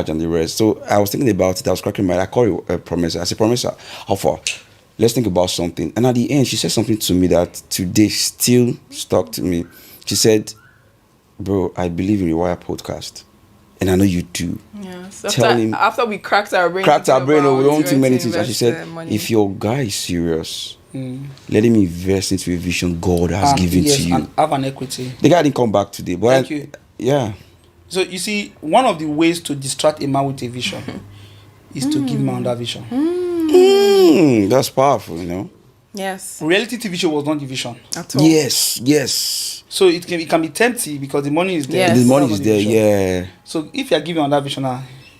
charge and the rest. So I was thinking about it. I was cracking my. I called a promise. I said, promise, how far? Let's think about something. And at the end, she said something to me that today still stuck to me. She said, bro, I believe in the Wire podcast. And I know you do. Yes. After we cracked our brain. We don't think many things. And she said, if your guy is serious, let him invest into a vision God has given to you. And have an equity. The guy didn't come back today. But Thank you. Yeah. So you see, one of the ways to distract a man with a vision is to give him another vision. That's powerful, you know. Yes. Reality TV show was not the vision. At all. Yes. So it can be tempting because the money is there. Yes. The money is there, yeah. So if you are giving another vision,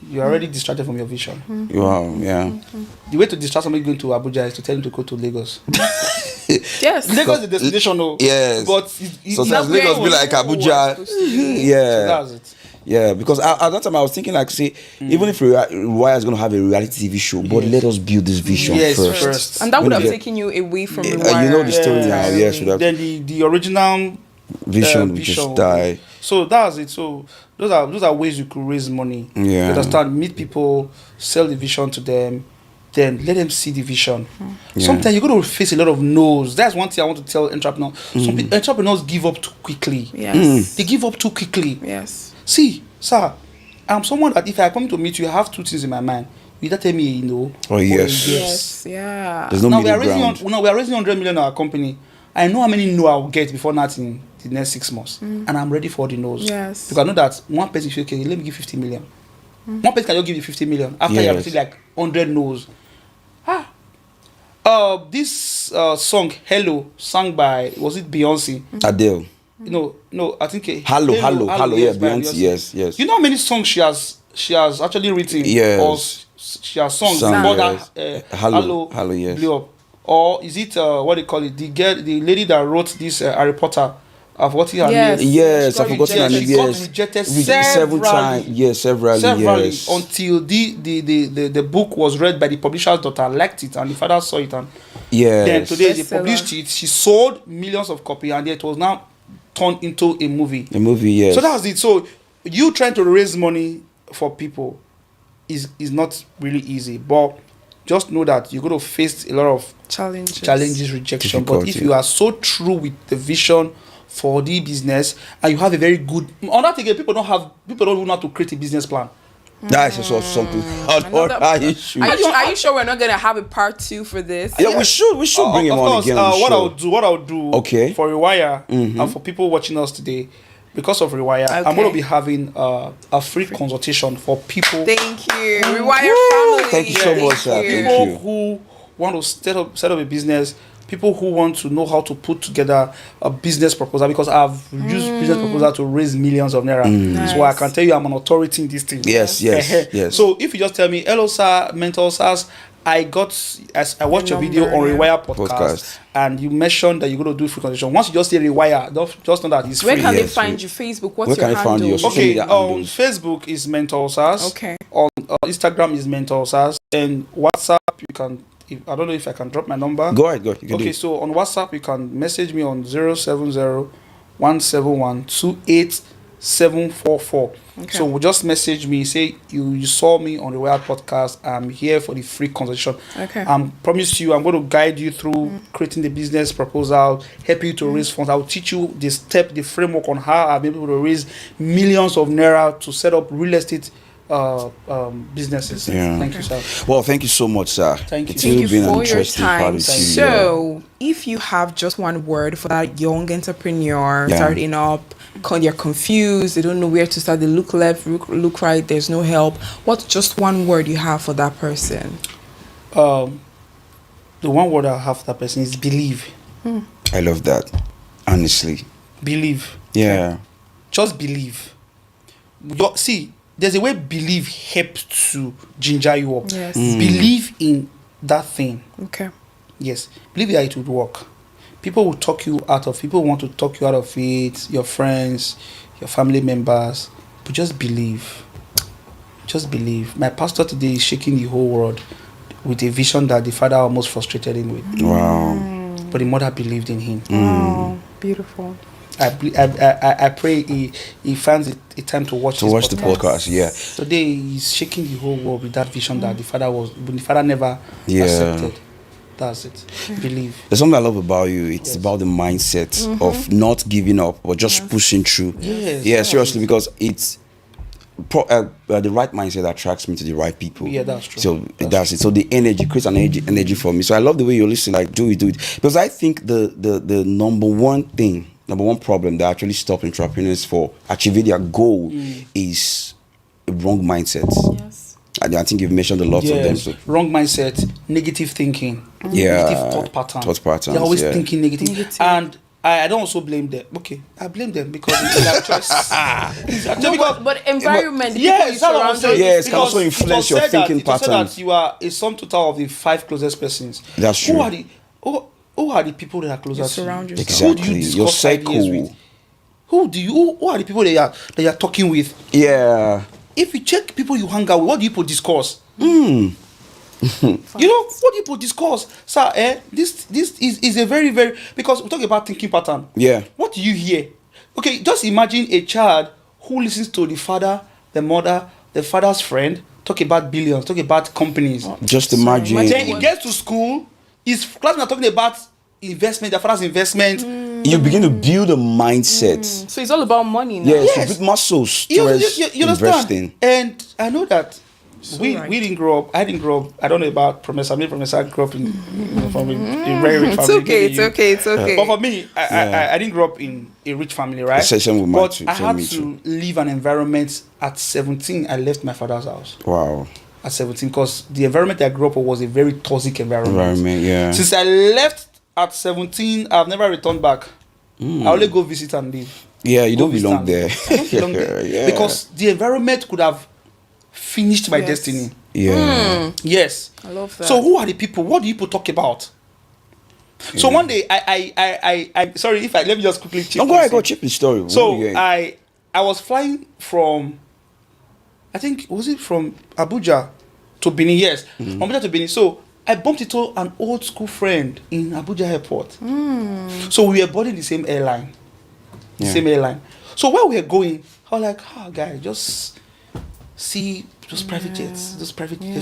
you're already distracted from your vision. Wow, yeah. The way to distract somebody going to Abuja is to tell him to go to Lagos. Yes. Lagos is the destination, no. Yes. But sometimes Lagos be like Abuja. So that's it. Yeah, because at that time I was thinking like, say, even if Wire is going to have a reality TV show, but let us build this vision first. And that would have taken you away from Rewire. You know the story now, yes. Then the original vision will just die. So that's it. So those are ways you could raise money. Yeah. You understand? Meet people, sell the vision to them, then let them see the vision. Sometimes you're going to face a lot of no's. That's one thing I want to tell entrepreneurs. Some entrepreneurs give up too quickly. Yes. They give up too quickly. Yes. See, sir, I'm someone that if I come to meet you, I have two things in my mind. You either tell me you know. Oh, yes. Yes. Yeah. There's no now middle ground. we are raising 100 million in our company. I know how many no I'll get before nothing the next 6 months. And I'm ready for all the no's. Yes. Because I know that one person should okay, let me give 50 million. One person can just give you 50 million after you have received like 100 no's. This song Hello, sung by, was it Beyonce? Adele. No, I think Hello, yeah, Beyonce, yes. You know how many songs she has actually written? Yes. Or she has songs more than Hello, yes. blew up. Or is it what they call it? The lady that wrote this Harry Potter. I've what her name. Yes, I forgot her name. She got rejected several times. Yes, several. Yes. Until the book was read by the publisher's daughter, liked it, and the father saw it, and then today they published it. She sold millions of copies, and it was now turned into a movie. Yes. So that's it. So you trying to raise money for people is not really easy, but just know that you're going to face a lot of challenges, rejection. But if you are so true with the vision for the business, and you have a very good, on that again, people don't know how to create a business plan. That's also something. Are you sure we're not gonna have a part 2 for this? Yeah, we should bring him on again. What I'll do okay, for Rewire and for people watching us today, because of Rewire, I'm going to be having a free consultation for people. Thank you, Rewire family. Thank you so much, sir. People who want to set up a business, people who want to know how to put together a business proposal, because I've used business proposal to raise millions of naira. Nice. So I can tell you I'm an authority in this thing. Yes. So if you just tell me, hello sir, mentor sirs, I watched your video on Rewire podcast, and you mentioned that you're going to do free consultation. Once you just say Rewire, just know that it's free. Where can they find you? Facebook? What's your handle? Okay, on Facebook is Mentor Sirs. Okay. On Instagram is Mentor Sirs. And WhatsApp, you can, I don't know if I can drop my number. Go ahead. Okay, so on WhatsApp, you can message me on 070-171-28744. Okay. So just message me, say you saw me on the Wild podcast. I'm here for the free consultation. Okay. I promise you, I'm going to guide you through creating the business proposal, help you to raise funds. I'll teach you the framework on how I'll be able to raise millions of naira to set up real estate businesses. Yeah. Thank you, sir. Well, thank you so much, sir. Thank you been for an your interesting time. Part of So, if you have just one word for that young entrepreneur starting up, they're confused, they don't know where to start, they look left, look right, there's no help. What's just one word you have for that person? The one word I have for that person is believe. I love that. Honestly. Believe. Yeah. Just believe. See, there's a way believe helps to ginger you up. Yes. Believe in that thing. Okay. Yes. Believe that it would work. People will talk you out of, people want to talk you out of it, your friends, your family members, but just believe. Just believe. My pastor today is shaking the whole world with a vision that the father almost frustrated him with. Wow. But the mother believed in him. Wow. Beautiful. I pray he finds a time to watch the podcast. Yeah. Today he's shaking the whole world with that vision that the father never accepted. That's it. Believe. There's something I love about you. It's about the mindset of not giving up or just pushing through. Yes. Seriously, because it's the right mindset attracts me to the right people. Yeah, that's true. So that's it. So the energy creates an energy for me. So I love the way you listen. Like do it, because I think the number one problem that actually stops entrepreneurs for achieving their goal is a wrong mindset. Yes. I think you've mentioned a lot of them. So. Wrong mindset, negative thinking, negative thought patterns. They're always thinking negative. And I don't also blame them. Okay, I blame them because it's their choice. But environment, it can also influence your thinking patterns. That you are a sum total of the 5 closest persons. That's true. Who are the people that are closer to you? Surround yourself. Exactly. Who do you discuss ideas with? Who are the people that you are talking with? Yeah. If you check people you hang out with, what do people discuss? You know, what do people discuss? Sir, this is a very, very, because we talk about thinking pattern. Yeah. What do you hear? Okay, just imagine a child who listens to the father, the mother, the father's friend, talk about billions, talk about companies. Just imagine. Then he gets to school, his classmates are talking about investment, their father's investment. You begin to build a mindset. So it's all about money now. Yes, you build muscles, stress, you understand? investing. And I know that we didn't grow up. I didn't grow up. I don't know about Professor. Me, Professor, grew up in from a very rich family. It's okay. But for me, I didn't grow up in a rich family, right? But I had to leave an environment at 17. I left my father's house. Wow. At 17, because the environment I grew up in was a very toxic environment. Yeah. Since I left at 17, I've never returned back. I only go visit and leave. Yeah, you don't belong there. I don't belong there. Yeah. Because the environment could have finished my destiny. Yeah. Yes. I love that. So who are the people? What do people talk about? Yeah. So one day I sorry if let me just quickly chip. Go ahead, chip the story. So I was flying from, I think, was it from Abuja to Benin? Yes. From Abuja to Benin. So I bumped into an old school friend in Abuja airport. So we were boarding the same airline. So where we were going, I was like, guy, just see those private jets.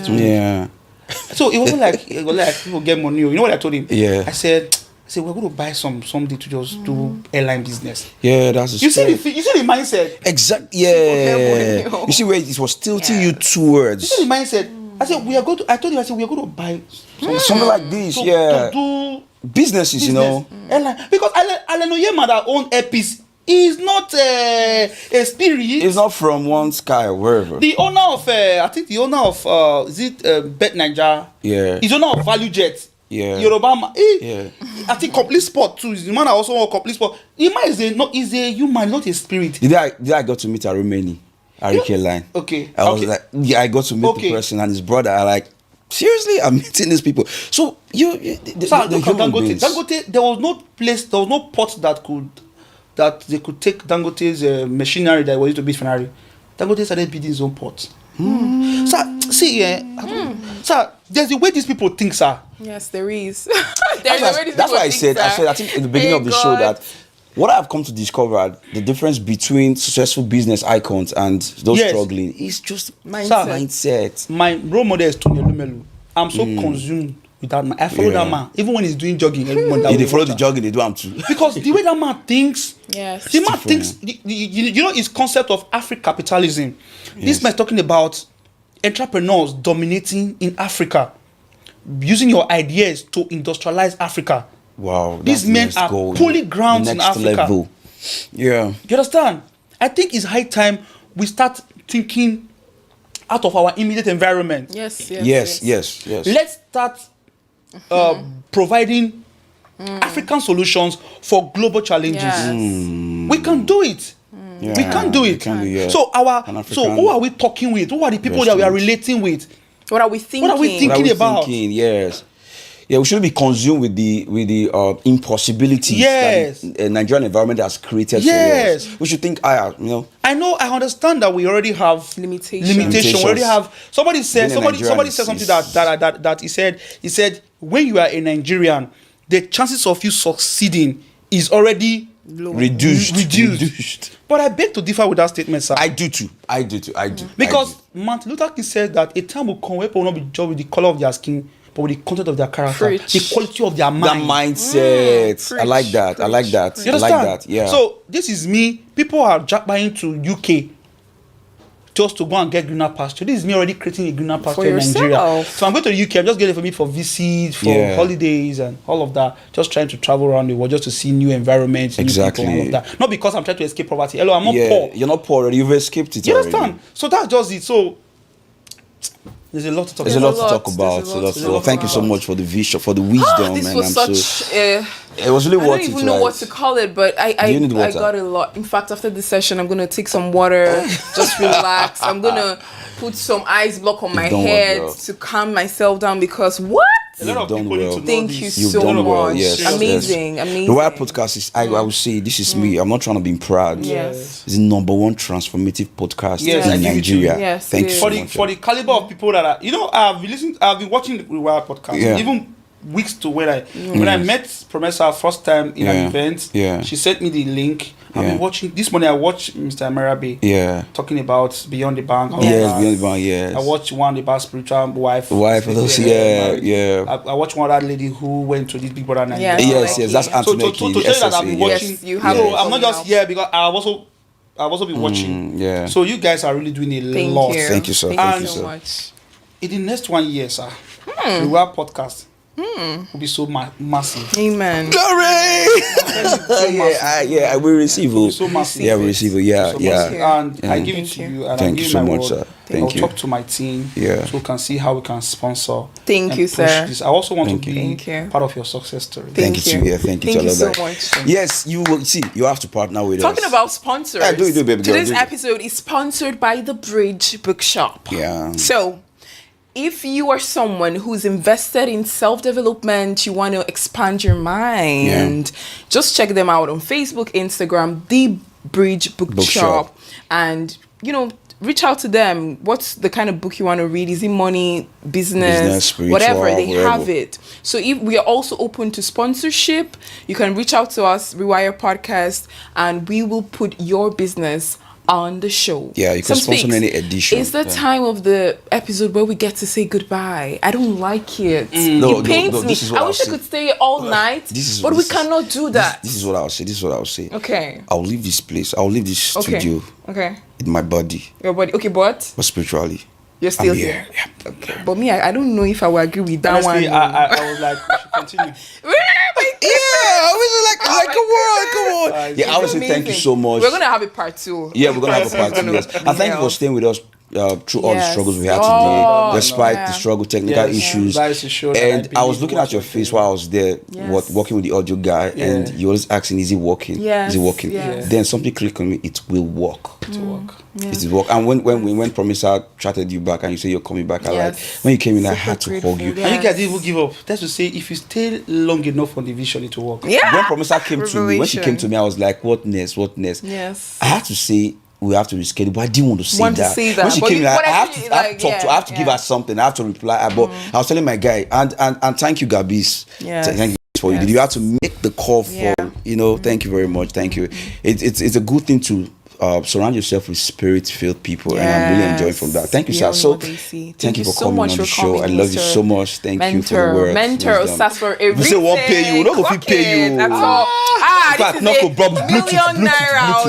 Yeah. So it wasn't like people get money. You know what I told him? Yeah. I said we're going to buy somebody to just do airline business. Yeah, that's you see the mindset. Exactly. Yeah. You see where it was tilting you towards. You see the mindset. I said we are going to buy something like this. To do businesses, you know. Airline, because Alan Oyema that own Airpeace is not a spirit. It's not from one sky or wherever. The owner of is it Bet Niger? Yeah. He's owner of Value Jet. Yeah. Yoruba. Yeah. I think Complete Sport too. The man that also own Complete Sport. The man is a human, not a spirit. Did I got to meet Arumeni? Arike Line. Okay. I was like, I got to meet the person and his brother. I like, seriously, I'm meeting these people. So Dangote, there was no port that they could take Dangote's machinery that was used to build Ferrari. Dangote started building his own port. So see, sir, there's the way these people think, sir. Yes, there is. That's why I said I think in the beginning of the show that what I've come to discover, the difference between successful business icons and those struggling is just mindset. My role model is Tony Elumelu. I'm so consumed with that man. I follow that man. Even when he's doing jogging, everyone they follow the jogging, they do them too. Because the way that man thinks, the man thinks, you know his concept of African capitalism. This man is talking about entrepreneurs dominating in Africa, using your ideas to industrialize Africa. Wow, these men are fully grounded in Africa. Level. Yeah, you understand? I think it's high time we start thinking out of our immediate environment. Yes. Let's start providing African solutions for global challenges. We can do it. We can do it. So who are we talking with? Who are the people that we are relating with? What are we thinking? What are we thinking about? Yes. Yeah, we shouldn't be consumed with the impossibilities that the Nigerian environment has created for us. We should think higher, you know. I understand that we already have limitations. We already have somebody said something that he said when you are a Nigerian, the chances of you succeeding is already reduced. But I beg to differ with that statement, sir. I do too. Because Martin Luther King said that a time will come where people will not be judged with the color of their skin, but with the content of their character, the quality of their mind. The mindset. I like that. You understand? I like that. Yeah. So this is me. People are buying to UK just to go and get greener pasture. This is me already creating a greener pasture in Nigeria. So I'm going to the UK. I'm just getting it for me for visits, for holidays, and all of that. Just trying to travel around the world, just to see new environments, new people, all of that. Not because I'm trying to escape poverty. Hello, I'm not poor. You're not poor already. You've escaped it. You understand? So that's just it. So there's a lot to talk about. There's a lot to talk about. Thank you so much for the vision, for the wisdom, this man. was it was really worth it. I don't even know what to call it, but I got a lot. In fact, after this session, I'm gonna take some water, just relax. I'm gonna put some ice block on my head to calm myself down because what? A lot of people need to know Thank you so much. Yes, amazing. The Warri podcast is, I would say, this is me. I'm not trying to be proud. Yes. It's the #1 transformative podcast in I Nigeria. Yes, thank you so much. For the caliber of people that are, I've been watching the Warri podcast, even weeks to when I met Promesa first time in an event. She sent me the link. I've been watching this morning. I watched Mr. Amarabe talking about Beyond the Bank. Beyond the Bank. Yes. I watched one about spiritual wife. I watched one other lady who went to this Big Brother Nigeria. Yes, that's Anthony. So to tell you that I've been watching, I'm not just here because I've also been watching. So you guys are really doing a lot. Thank you, sir. Thank you so much. In the next 1 year, sir, the Warri podcast will be so massive. Amen. Glory! I will receive it. So massive. Yeah, we receive it. Yeah. And I give it to you. And thank you so much, sir. I'll talk to my team so we can see how we can sponsor. Thank you, sir. This. I also want to be part of your success story. Thank you. Thank you so much. Yes, you will see. You have to partner with us. Talking about sponsors. Do it, baby. Today's episode is sponsored by The Bridge Bookshop. Yeah. So, if you are someone who's invested in self-development, you want to expand your mind, just check them out on Facebook, Instagram, The Bridge Bookshop. And, reach out to them. What's the kind of book you want to read? Is it money, business spiritual, whatever? They have it. So if we are also open to sponsorship, you can reach out to us, Rewire Podcast, and we will put your business on the show. Yeah, you can sponsor any edition. It's the time of the episode where we get to say goodbye. I don't like it. It pains me. I wish I could stay all night, but we cannot do that. This is what I'll say. Okay. I'll leave this place. I'll leave this studio. Okay. With my body. Your body. Okay, but spiritually. You're still here. Yeah. Okay. But me, I don't know if I will agree with that Honestly, one. I was like, we should continue. I was like, come on. Yeah, I would say thank you so much. We're gonna have a part 2. Yeah, we're gonna have a part 2. Yes, and thank you for staying with us through all the struggles we had today, despite the struggle, technical issues. And I was looking at your face while I was there, working with the audio guy, and you always asking, "Is it working? Is it working?" Then something clicked on me. It will work. It will work. It will work. And when Promesa chatted you back and you say you're coming back, when you came in, I had to hug you. And you guys didn't even give up. That's to say, if you stay long enough on the vision, it will work. Yeah. When Promesa came to me, when she came to me, I was like, "What next? What next?" Yes. I had to say, we have to reschedule, but I didn't want to say that. When she came in, I have to talk to her, I have to give her something, I have to reply. But I was telling my guy, and thank you, Gabis. Thank you for you. You have to make the call for, thank you very much. Thank you. It's a good thing to surround yourself with spirit-filled people, and I'm really enjoying from that. Thank you, sir. So, thank you for coming on the show. I love you so much. Thank you for the words. Mentor, for everything. We say won't pay you. We're not going to pay you. That's all. This is $1 million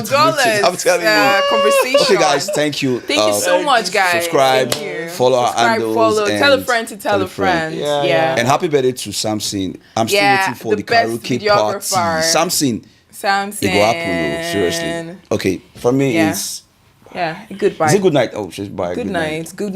dollars. I'm telling you. Conversation. Okay, guys. Thank you. Thank you so much, guys. Subscribe. Follow our handles. Tell a friend to tell a friend. Yeah. And happy birthday to Samson. I'm still waiting for the karaoke party. Samson. It will happen, seriously. Okay, for me, it's... Yeah, goodbye. Is it good night? Oh, she's bye. Good night. Good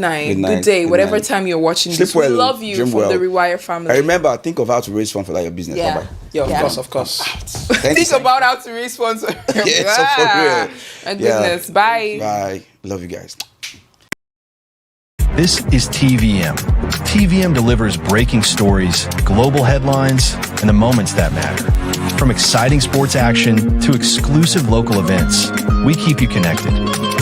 day. Whatever time you're watching this. We love you from the Rewire family. I remember, think of how to raise funds for your business. Yeah. Bye-bye. Yeah, of course. Think about how to raise funds. So for real. My goodness. Bye. Bye. Love you guys. This is TVM. TVM delivers breaking stories, global headlines, and the moments that matter. From exciting sports action to exclusive local events, we keep you connected.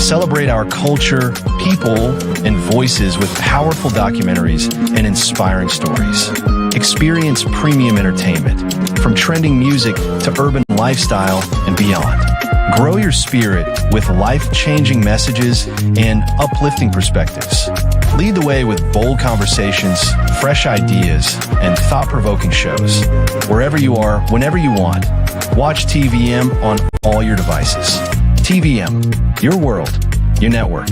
Celebrate our culture, people, and voices with powerful documentaries and inspiring stories. Experience premium entertainment, from trending music to urban lifestyle, and beyond. Grow your spirit with life-changing messages and uplifting perspectives. Lead the way with bold conversations, fresh ideas, and thought-provoking shows. Wherever you are, whenever you want, watch TVM on all your devices. TVM, your world, your network.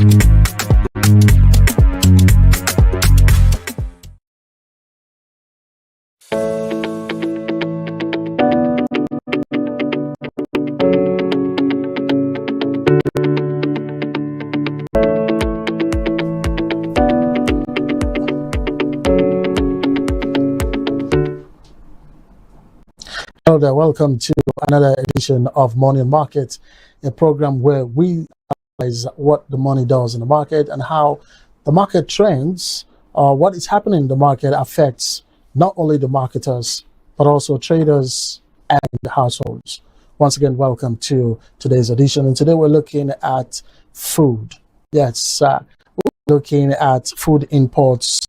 Hello there, welcome to another edition of Morning Market, a program where we analyze what the money does in the market and how the market trends or what is happening in the market affects not only the marketers, but also traders and households. Once again, welcome to today's edition. And today we're looking at food. Yes, we're looking at food imports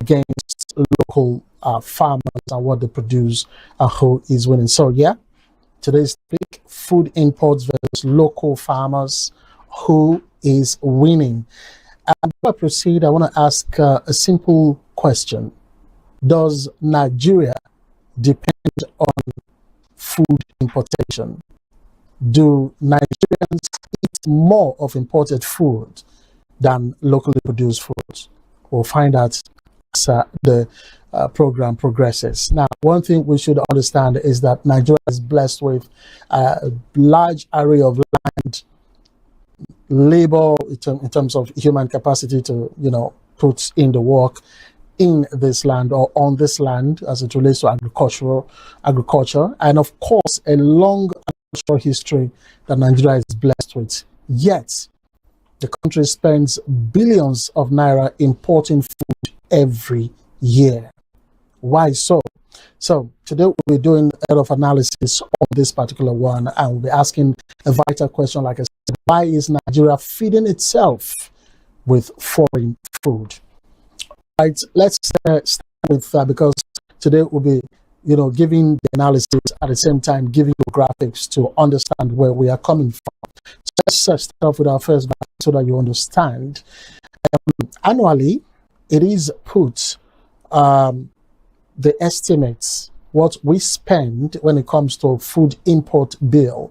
against local farmers and what they produce and who is winning. So yeah, today's topic: food imports versus local farmers, who is winning. And before I proceed, I want to ask a simple question: does Nigeria depend on food importation? Do Nigerians eat more of imported food than locally produced food? We'll find out as the program progresses. Now, one thing we should understand is that Nigeria is blessed with a large array of land, labor in terms of human capacity to, put in the work in this land or on this land as it relates to agriculture, and of course a long agricultural history that Nigeria is blessed with. Yet the country spends billions of naira importing food every year. Why so? So today we'll be doing a lot of analysis on this particular one, and we'll be asking a vital question, like I said: why is Nigeria feeding itself with foreign food? Right, let's start with because today we'll be, giving the analysis at the same time giving you graphics to understand where we are coming from. So let's start off with our first graphic so that you understand. Annually, it is put the estimates what we spend when it comes to food import bill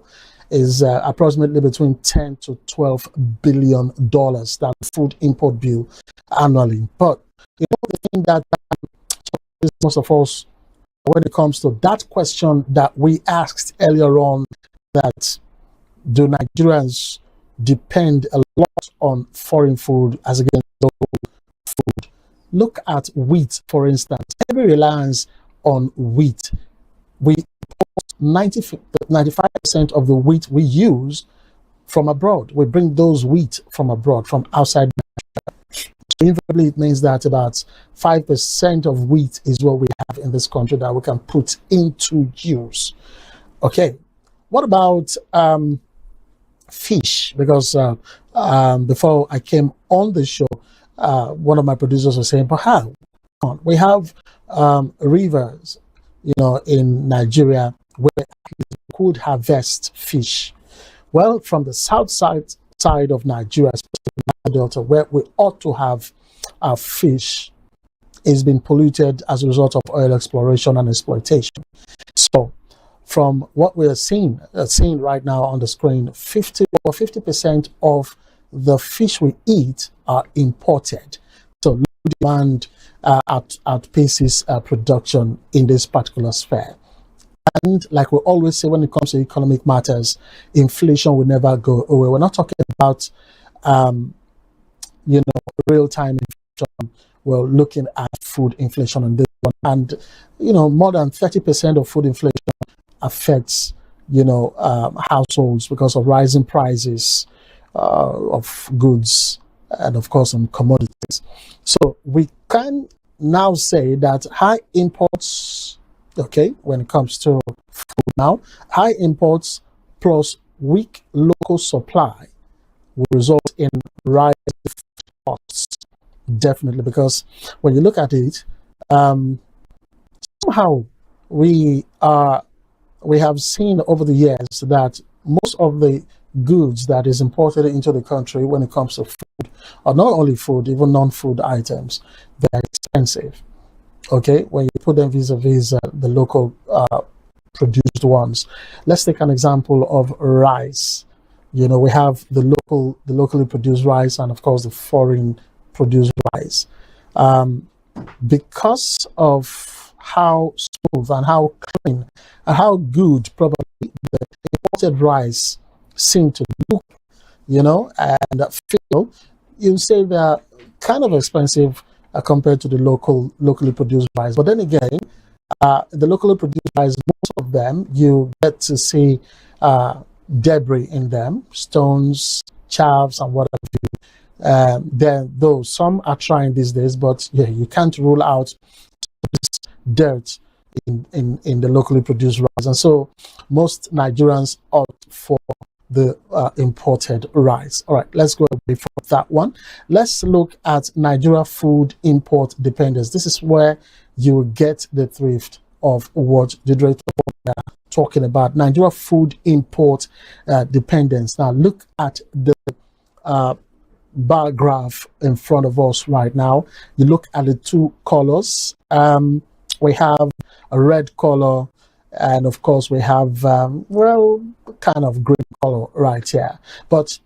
is approximately between 10 to 12 billion dollars, that food import bill annually. But the thing that most of us, when it comes to that question that we asked earlier on, that do Nigerians depend a lot on foreign food as against local food? Look at wheat, for instance. Heavy reliance on wheat. We import 95% of the wheat we use from abroad. We bring those wheat from abroad, from outside Nigeria. So invariably, it means that about 5% of wheat is what we have in this country that we can put into use. Okay, what about fish? Because before I came on the show, one of my producers was saying, but how? We have rivers, in Nigeria where we could harvest fish. Well, from the south side of Nigeria, especially the Delta, where we ought to have fish, is being polluted as a result of oil exploration and exploitation. So, from what we are seeing right now on the screen, 50% of the fish we eat are imported. So low demand outpaces production in this particular sphere. And like we always say, when it comes to economic matters, inflation will never go away. We're not talking about real-time inflation. We're looking at food inflation on this one. And more than 30% of food inflation affects households because of rising prices of goods and of course on commodities. So we can now say that high imports, when it comes to food now, high imports plus weak local supply will result in rising costs. Definitely, because when you look at it, somehow we are we have seen over the years that most of the goods that is imported into the country when it comes to food, or not only food, even non-food items, they're expensive. Okay, when you put them vis-a-vis the local produced ones. Let's take an example of rice. You know, we have the locally produced rice, and of course the foreign produced rice. Because of how smooth and how clean and how good probably the imported rice seem to look, you know, and feel, you say they're kind of expensive compared to the locally produced rice. But then again, the locally produced rice, most of them, you get to see debris in them, stones, chaffs, and whatever. Then, though some are trying these days, but yeah, you can't rule out dirt in the locally produced rice. And so most Nigerians opt for the imported rice. All right, let's go away from that one. Let's look at Nigeria food import dependence. This is where you get the thrift of what the director are talking about. Nigeria food import dependence. Now look at the bar graph in front of us right now. You look at the two colors. We have a red color, and of course we have well, kind of green color right here. But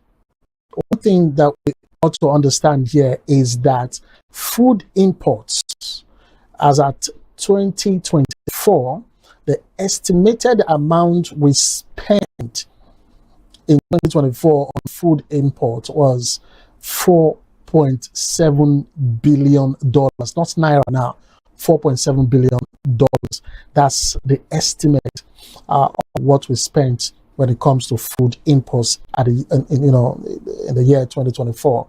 one thing that we ought to understand here is that food imports, as at 2024, the estimated amount we spent in 2024 on food import was $4.7 billion, not naira now, $4.7 billion. That's the estimate of what we spent when it comes to food imports at in the year 2024.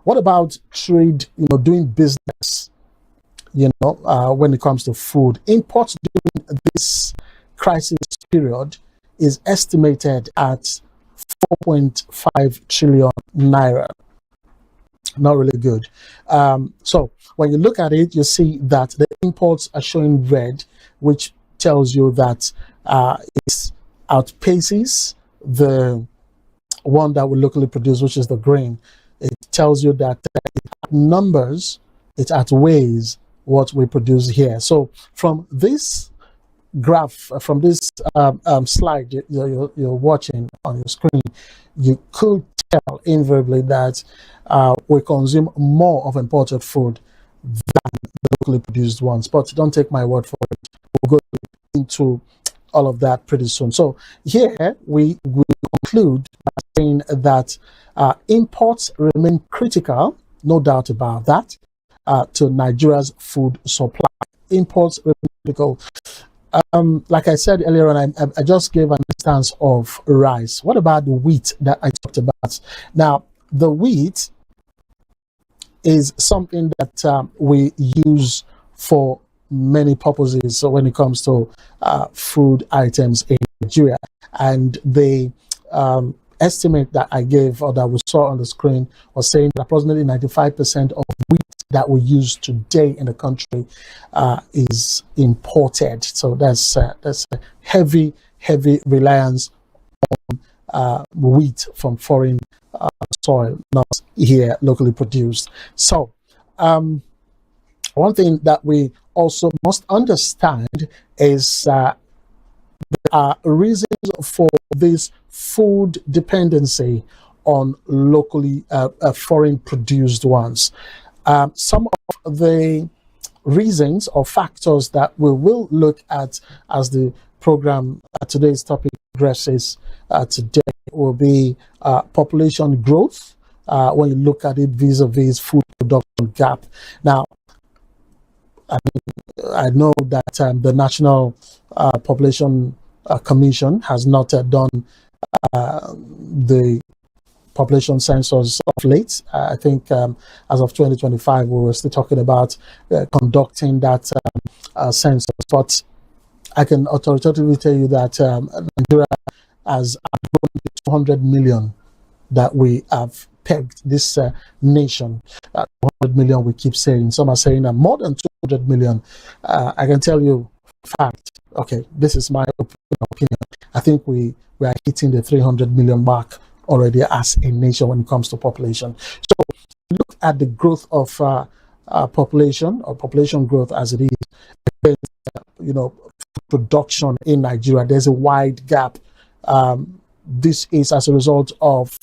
What about trade? Doing business. When it comes to food imports during this crisis period is estimated at 4.5 trillion naira. Not really good. So when you look at it, you see that the imports are showing red, which tells you that it outpaces the one that we locally produce, which is the green. It tells you that numbers, it outweighs what we produce here. So from this graph, from this slide you're watching on your screen, you could tell invariably that we consume more of imported food than the locally produced ones. But don't take my word for it. We'll go into all of that pretty soon. So here we conclude by saying that imports remain critical, no doubt about that, to Nigeria's food supply. Imports remain critical. Like I said earlier on, I just gave an instance of rice. What about the wheat that I talked about? Now, the wheat is something that we use for many purposes. So when it comes to food items in Nigeria, and the estimate that I gave, or that we saw on the screen, was saying that approximately 95% of wheat that we use today in the country is imported. So that's a heavy reliance on wheat from foreign soil, not here locally produced. So one thing that we also must understand is there are reasons for this food dependency on locally foreign produced ones. Some of the reasons or factors that we will look at as the program, today's topic progresses today, will be population growth, when you look at it vis-a-vis food production gap. Now, I know that the National Population Commission has not done the population census of late. I think as of 2025, we were still talking about conducting that census. But I can authoritatively tell you that Nigeria has outgrown the 200 million that we have pegged this nation. 200 million, we keep saying. Some are saying that more than 200 million. I can tell you fact, okay, this is my opinion. I think we are hitting the 300 million mark already as a nation when it comes to population. So look at the growth of population, or population growth as it is, production in Nigeria. There's a wide gap. This is as a result of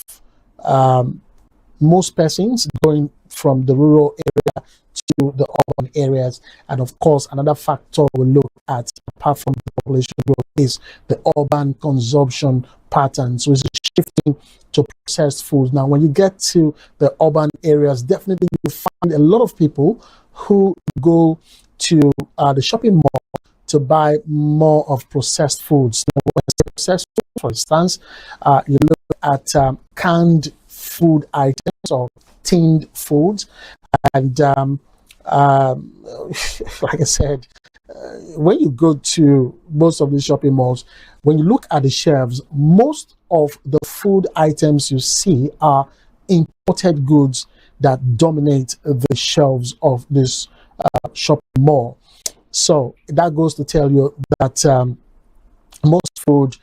most persons going from the rural area to the urban areas. And of course, another factor we look at, apart from the population growth, is the urban consumption patterns, which is shifting to processed foods. Now, when you get to the urban areas, definitely you find a lot of people who go to the shopping mall to buy more of processed foods. Now, when I say processed food, for instance, you look at canned food items or tinned foods, and like I said, when you go to most of the shopping malls, when you look at the shelves, most of the food items you see are imported goods that dominate the shelves of this shopping mall. So that goes to tell you that most food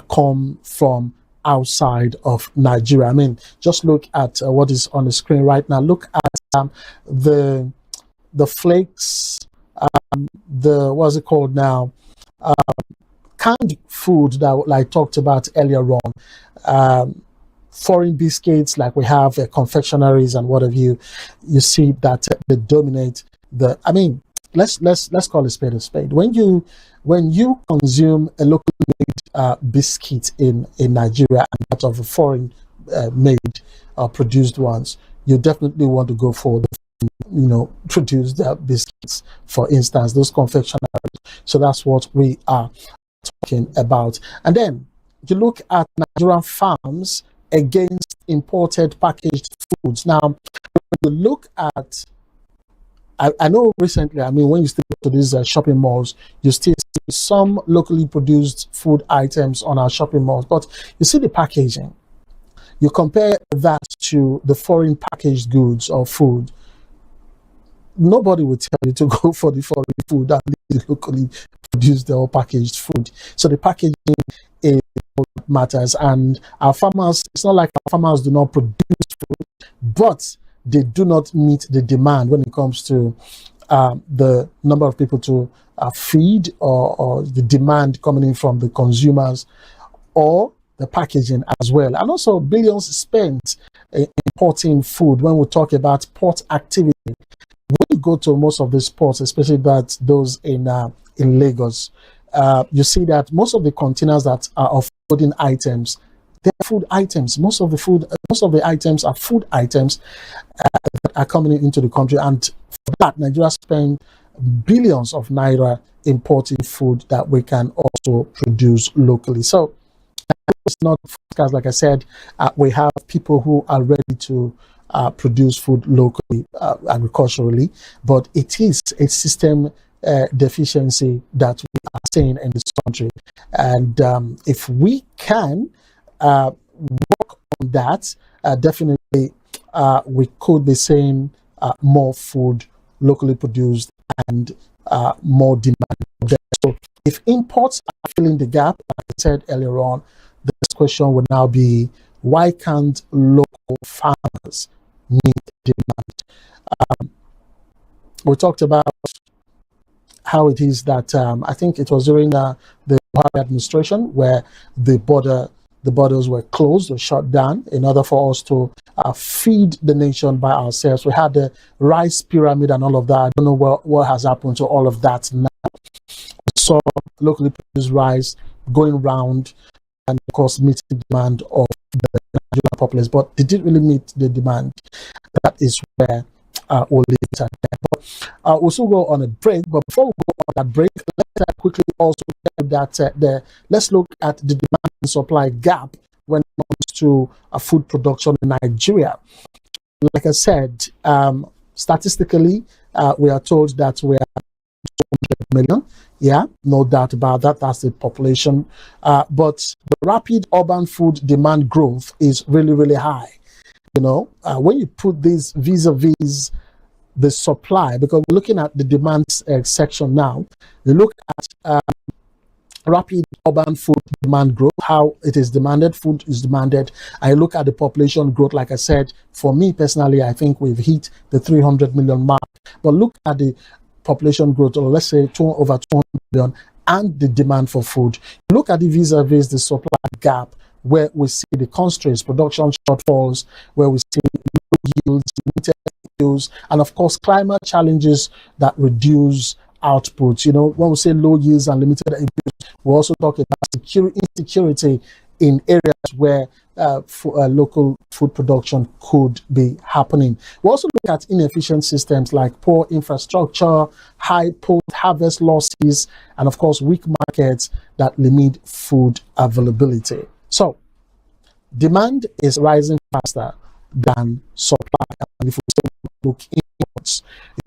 come from outside of Nigeria. I mean, just look at what is on the screen right now. Look at the flakes, what's it called now? Canned food that I talked about earlier on. Foreign biscuits, like we have confectionaries and what have you. You see that they dominate the. I mean, let's call a spade a spade. When you consume a locally made biscuit in Nigeria and that of a foreign made or produced ones, you definitely want to go for the produced biscuits, for instance, those confectionaries. So that's what we are talking about. And then you look at Nigerian farms against imported packaged foods. Now, when you look at, I know recently, I mean, when you still go to these shopping malls, you still see some locally produced food items on our shopping malls, but you see the packaging. You compare that to the foreign packaged goods or food, nobody would tell you to go for the foreign food that is locally produced or packaged food. So the packaging is what matters. And our farmers, it's not like our farmers do not produce food, but they do not meet the demand when it comes to the number of people to feed, or the demand coming in from the consumers, or the packaging as well. And also billions spent importing food. When we talk about port activity, when you go to most of these ports, especially those in Lagos, you see that most of the containers that are of food items, they're food items. Most of the items are food items that are coming into the country, and for that, Nigeria spend billions of naira importing food that we can also produce locally. So it's not, like I said, we have people who are ready to produce food locally, agriculturally, but it is a system deficiency that we are seeing in this country. And if we can work on that, definitely we could be seeing more food locally produced and more demand. So if imports are filling the gap, like I said earlier on, the next question would now be, why can't local farmers meet demand? We talked about how it is that I think it was during the Warri administration where the borders were closed or shut down in order for us to feed the nation by ourselves. We had the rice pyramid and all of that. I don't know what has happened to all of that now. We saw locally produced rice going round and of course meeting the demand of the Nigerian populace, but they didn't really meet the demand. That is where we'll leave it at that. But we'll still go on a break. But before we go on that break, let's quickly also that let's look at the demand and supply gap when it comes to food production in Nigeria. Like I said, statistically, we are told that we are 200 million. Yeah, no doubt about that. That's the population. But the rapid urban food demand growth is really, really high. When you put this vis-a-vis the supply, because we're looking at the demand section now, you look at rapid urban food demand growth, how it is demanded, food is demanded. I look at the population growth, like I said, for me personally, I think we've hit the 300 million mark. But look at the population growth, or let's say over 200 million, and the demand for food. Look at the vis-a-vis the supply gap, where we see the constraints, production shortfalls, where we see yields, limited yields, and of course climate challenges that reduce output. When we say low yields and limited yields, we also talk about insecurity in areas where local food production could be happening. We also look at inefficient systems like poor infrastructure, high post-harvest losses, and of course weak markets that limit food availability. So, demand is rising faster than supply. And if we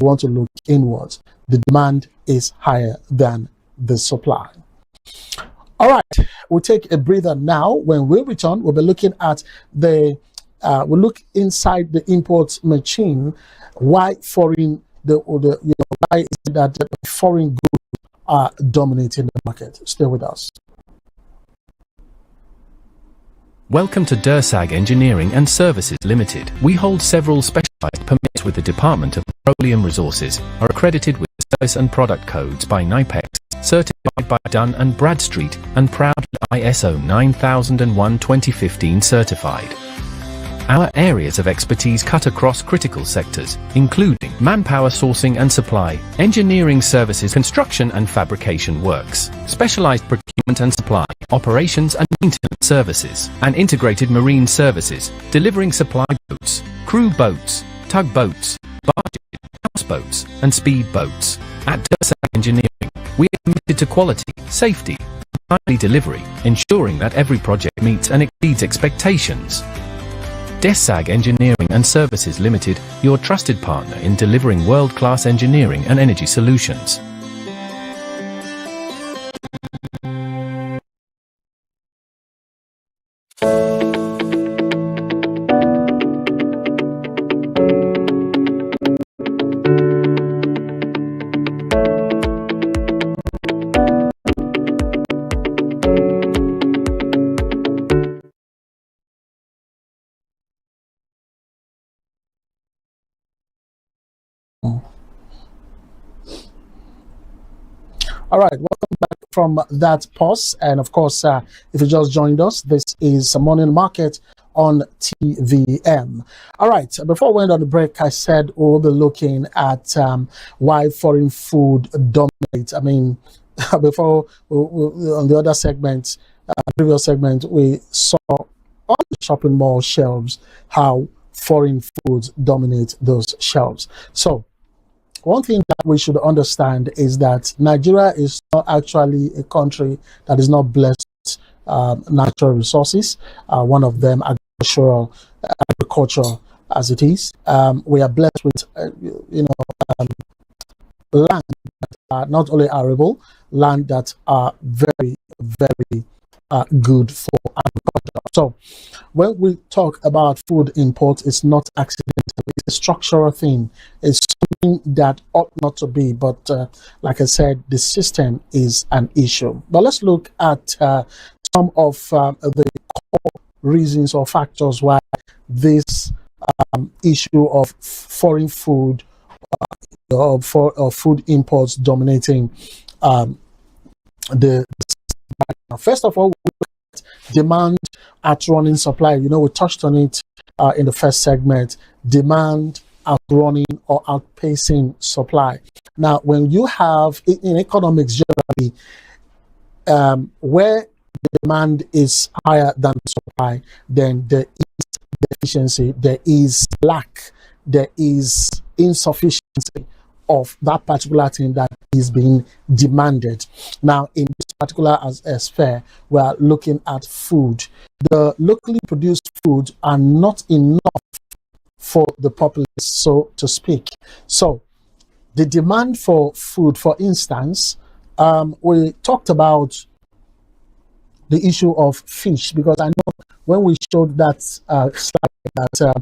want to look inwards, the demand is higher than the supply. All right, we'll take a breather now. When we return, we'll be looking at we'll look inside the import machine. Why foreign why is it that foreign goods are dominating the market? Stay with us. Welcome to DERSAG Engineering and Services Limited. We hold several specialized permits with the Department of Petroleum Resources, are accredited with service and product codes by NIPEX, certified by Dun & Bradstreet, and proudly ISO 9001:2015 certified. Our areas of expertise cut across critical sectors, including manpower sourcing and supply, engineering services, construction and fabrication works, specialized procurement and supply, operations and maintenance services, and integrated marine services, delivering supply boats, crew boats, tugboats, barges, houseboats, and speed boats. At DERSAG Engineering, we are committed to quality, safety, and timely delivery, ensuring that every project meets and exceeds expectations. DERSAG Engineering and Services Limited, your trusted partner in delivering world-class engineering and energy solutions. All right, welcome back from that pause. And of course, if you just joined us, this is Morning Market on TVM. All right, before we went on the break, I said we'll be looking at why foreign food dominates. I mean, before on the other segment, previous segment, we saw on the shopping mall shelves how foreign foods dominate those shelves. So, one thing that we should understand is that Nigeria is not actually a country that is not blessed with natural resources. One of them, agriculture, as it is. We are blessed with, land that are not only arable, land that are very, very good for agriculture. So, when we talk about food imports, it's not accidental. It's a structural thing. It's something that ought not to be. But like I said, the system is an issue. But let's look at some of the core reasons or factors why this issue of foreign food or food imports dominating the. First of all, demand outrunning supply. We touched on it in the first segment. Demand outrunning or outpacing supply. Now, when you have in economics generally, where the demand is higher than supply, then there is deficiency, there is lack, there is insufficiency of that particular thing that is being demanded. Now, in this particular sphere, we are looking at food. The locally produced foods are not enough for the populace, so to speak. So, the demand for food, for instance, we talked about the issue of fish, because I know when we showed that slide that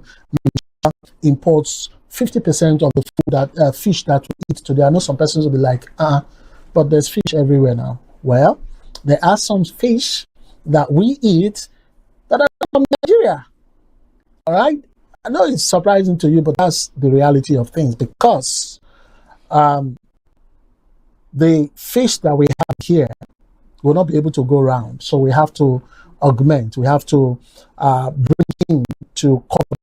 imports 50% of the food that fish that we eat today. I know some persons will be like, but there's fish everywhere now. Well, There are some fish that we eat that are from Nigeria. All right? I know it's surprising to you, but that's the reality of things, because the fish that we have here will not be able to go around. So we have to augment, we have to bring in to cover,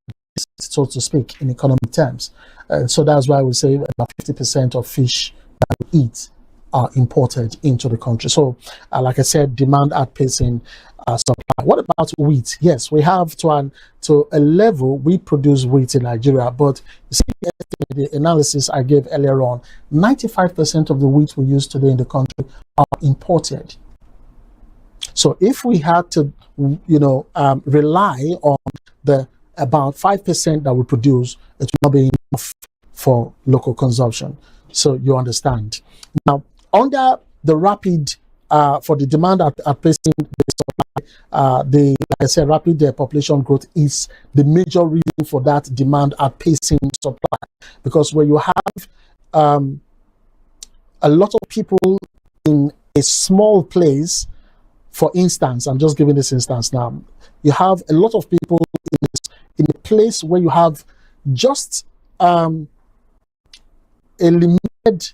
so to speak, in economic terms. So that's why we say about 50% of fish that we eat are imported into the country. So, like I said, demand outpacing supply. What about wheat? Yes, we have to a level we produce wheat in Nigeria, but you see the analysis I gave earlier on, 95% of the wheat we use today in the country are imported. So if we had to, rely on the about 5% that we produce, it will not be enough for local consumption. So you understand. Now, under the rapid, for the demand outpacing the supply, like I said, rapid population growth is the major reason for that demand outpacing supply. Because when you have a lot of people in a small place, for instance, I'm just giving this instance now, you have a lot of people in a place where you have just a limited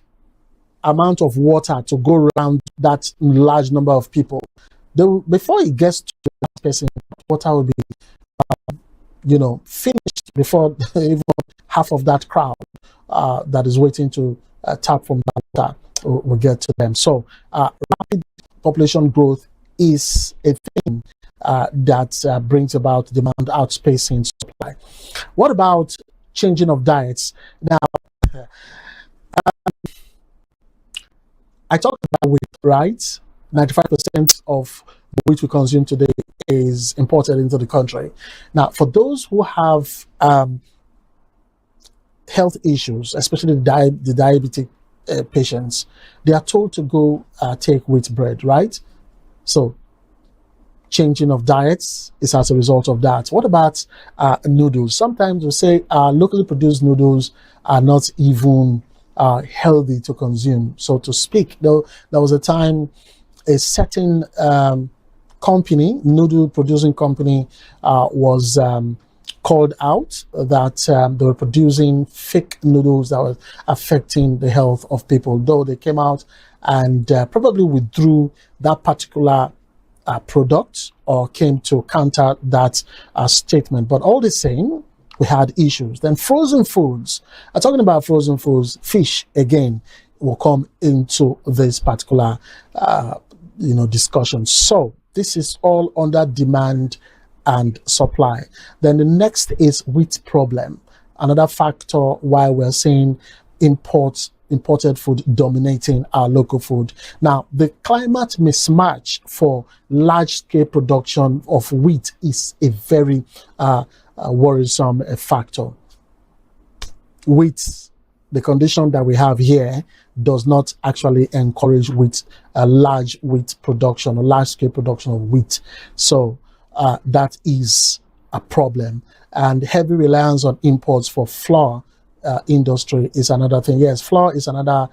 amount of water to go around that large number of people. Before it gets to that person, water will be finished before even half of that crowd that is waiting to tap from that water will get to them. So rapid population growth is a thing that brings about demand outpacing supply. What about changing of diets? Now, I talked about wheat, right? 95% of the wheat we consume today is imported into the country. Now, for those who have health issues, especially the diabetic patients, they are told to go take wheat bread, right? So, changing of diets is as a result of that. What about noodles? Sometimes we say locally produced noodles are not even healthy to consume, so to speak. Though there was a time a certain noodle producing company, was called out that they were producing fake noodles that were affecting the health of people, though they came out and probably withdrew that particular product or came to counter that statement. But all the same, we had issues. Then frozen foods. Talking about frozen foods, fish again will come into this particular discussion. So this is all under demand and supply. Then the next is wheat problem. Another factor why we're seeing imported food dominating our local food. Now, the climate mismatch for large-scale production of wheat is a very worrisome factor. Wheat, the condition that we have here, does not actually encourage large wheat production or large-scale production of wheat. So that is a problem. And heavy reliance on imports for flour industry is another thing. Yes, flour is another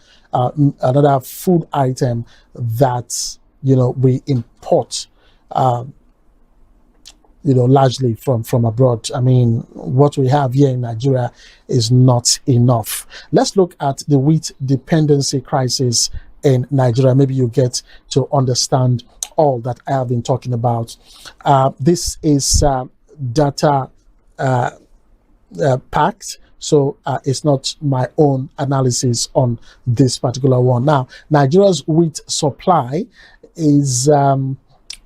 food item that we import largely from abroad. I mean, what we have here in Nigeria is not enough. Let's look at the wheat dependency crisis in Nigeria. Maybe you get to understand all that I have been talking about. This is data packed. So it's not my own analysis on this particular one. Now, Nigeria's wheat supply is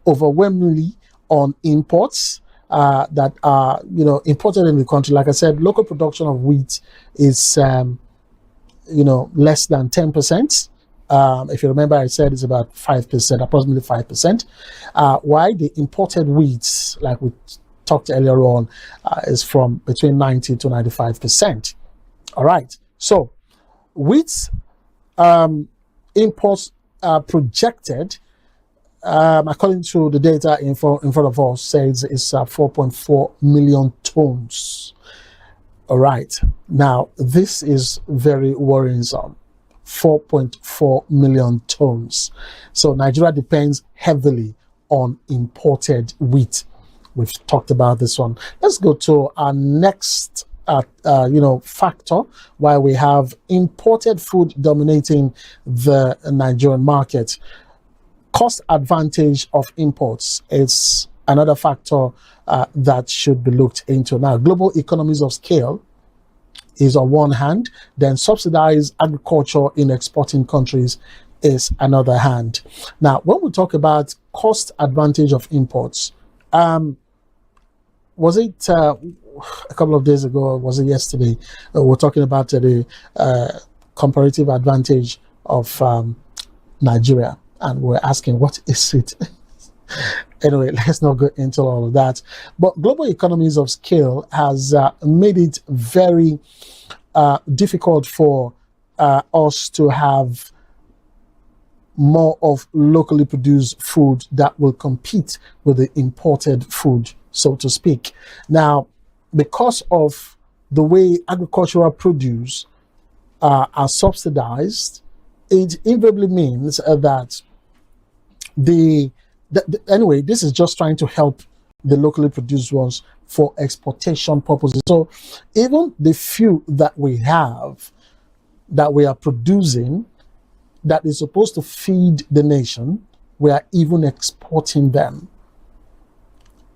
overwhelmingly on imports that are imported in the country. Like I said, local production of wheat is less than 10%. If you remember, I said it's about 5%, approximately 5%. Why the imported wheat, like we talked earlier on, is from between 90 to 95%. All right. So wheat imports are projected, according to the data in front of us, says it's 4.4 million tons. All right. Now, this is very worrisome. 4.4 million tons. So Nigeria depends heavily on imported wheat. We've talked about this one. Let's go to our next factor why we have imported food dominating the Nigerian market. Cost advantage of imports is another factor that should be looked into. Now, global economies of scale is on one hand, then subsidized agriculture in exporting countries is another hand. Now, when we talk about cost advantage of imports, was it a couple of days ago, or was it yesterday? We're talking about the comparative advantage of Nigeria, and we're asking, what is it? Anyway, let's not go into all of that. But global economies of scale has made it very difficult for us to have more of locally produced food that will compete with the imported food, so to speak. Now, because of the way agricultural produce are subsidized, it invariably means that anyway, this is just trying to help the locally produced ones for exportation purposes. So even the few that we have, that we are producing, that is supposed to feed the nation, we are even exporting them.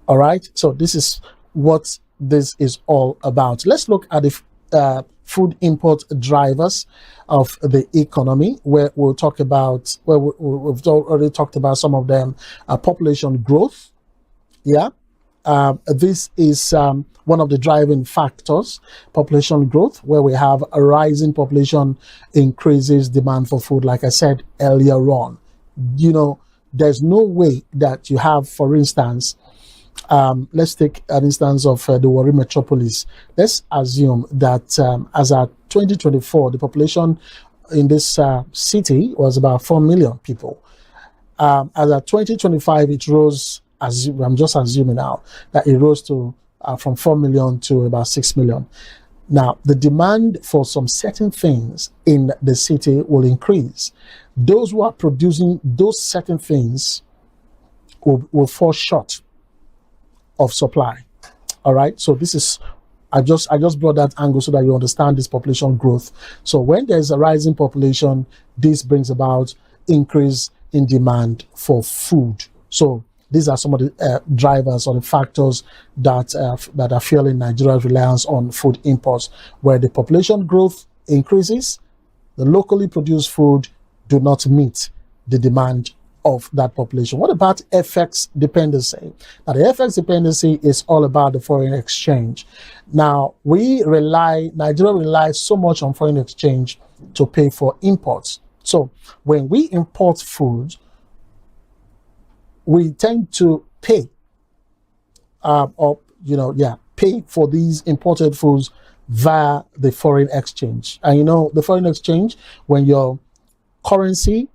All right, so this is what this is all about. Let's look at the food import drivers of the economy, where we'll talk about, we've already talked about some of them. Population growth, this is one of the driving factors. Population growth, where we have a rising population increases demand for food. Like I said earlier on, there's no way that you have, for instance, let's take an instance of the Warri metropolis. Let's assume that as at 2024, the population in this city was about 4 million people. As at 2025, it rose, I'm just assuming now, that it rose to from 4 million to about 6 million. Now, the demand for some certain things in the city will increase. Those who are producing those certain things will fall short of supply. All right, so this is, I just brought that angle so that you understand this population growth. So when there's a rising population, this brings about increase in demand for food. So these are some of the drivers or the factors that are fueling Nigeria's reliance on food imports. Where the population growth increases, the locally produced food do not meet the demand of that population. What about FX dependency? Now, the FX dependency is all about the foreign exchange. Now, Nigeria relies so much on foreign exchange to pay for imports. So when we import food, we tend to pay pay for these imported foods via the foreign exchange. And the foreign exchange, when your currency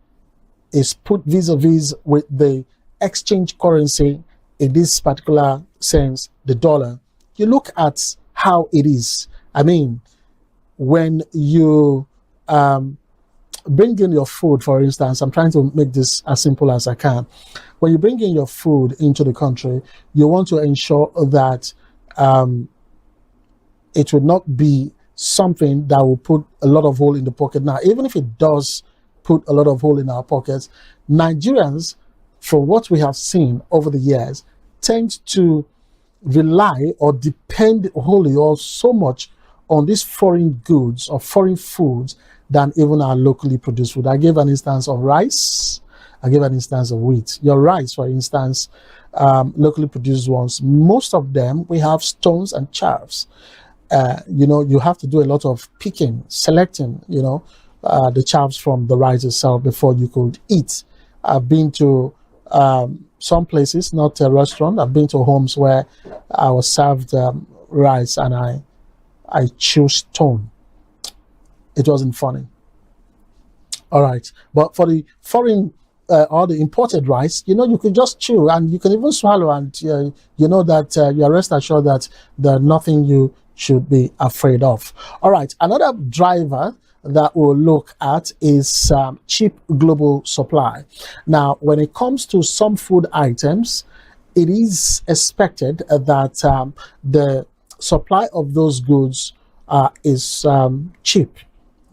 is put vis-a-vis with the exchange currency, in this particular sense, the dollar, you look at how it is. I mean, when you bring in your food, for instance, I'm trying to make this as simple as I can. When you bring in your food into the country, you want to ensure that it would not be something that will put a lot of hole in the pocket. Now, even if it does put a lot of hole in our pockets, Nigerians, from what we have seen over the years, tend to rely or depend wholly or so much on these foreign goods or foreign foods than even our locally produced food. I gave an instance of rice. I gave an instance of wheat. Your rice, for instance, locally produced ones, most of them, we have stones and chaffs. You have to do a lot of picking, selecting, the chaffs from the rice itself before you could eat. I've been to some places, not a restaurant. I've been to homes where I was served rice and I chewed stone. It wasn't funny. All right, but for the foreign or the imported rice, you can just chew and you can even swallow, and that you're rest assured that there's nothing you should be afraid of. All right, another driver that we'll look at is cheap global supply. Now, when it comes to some food items, it is expected that the supply of those goods is cheap.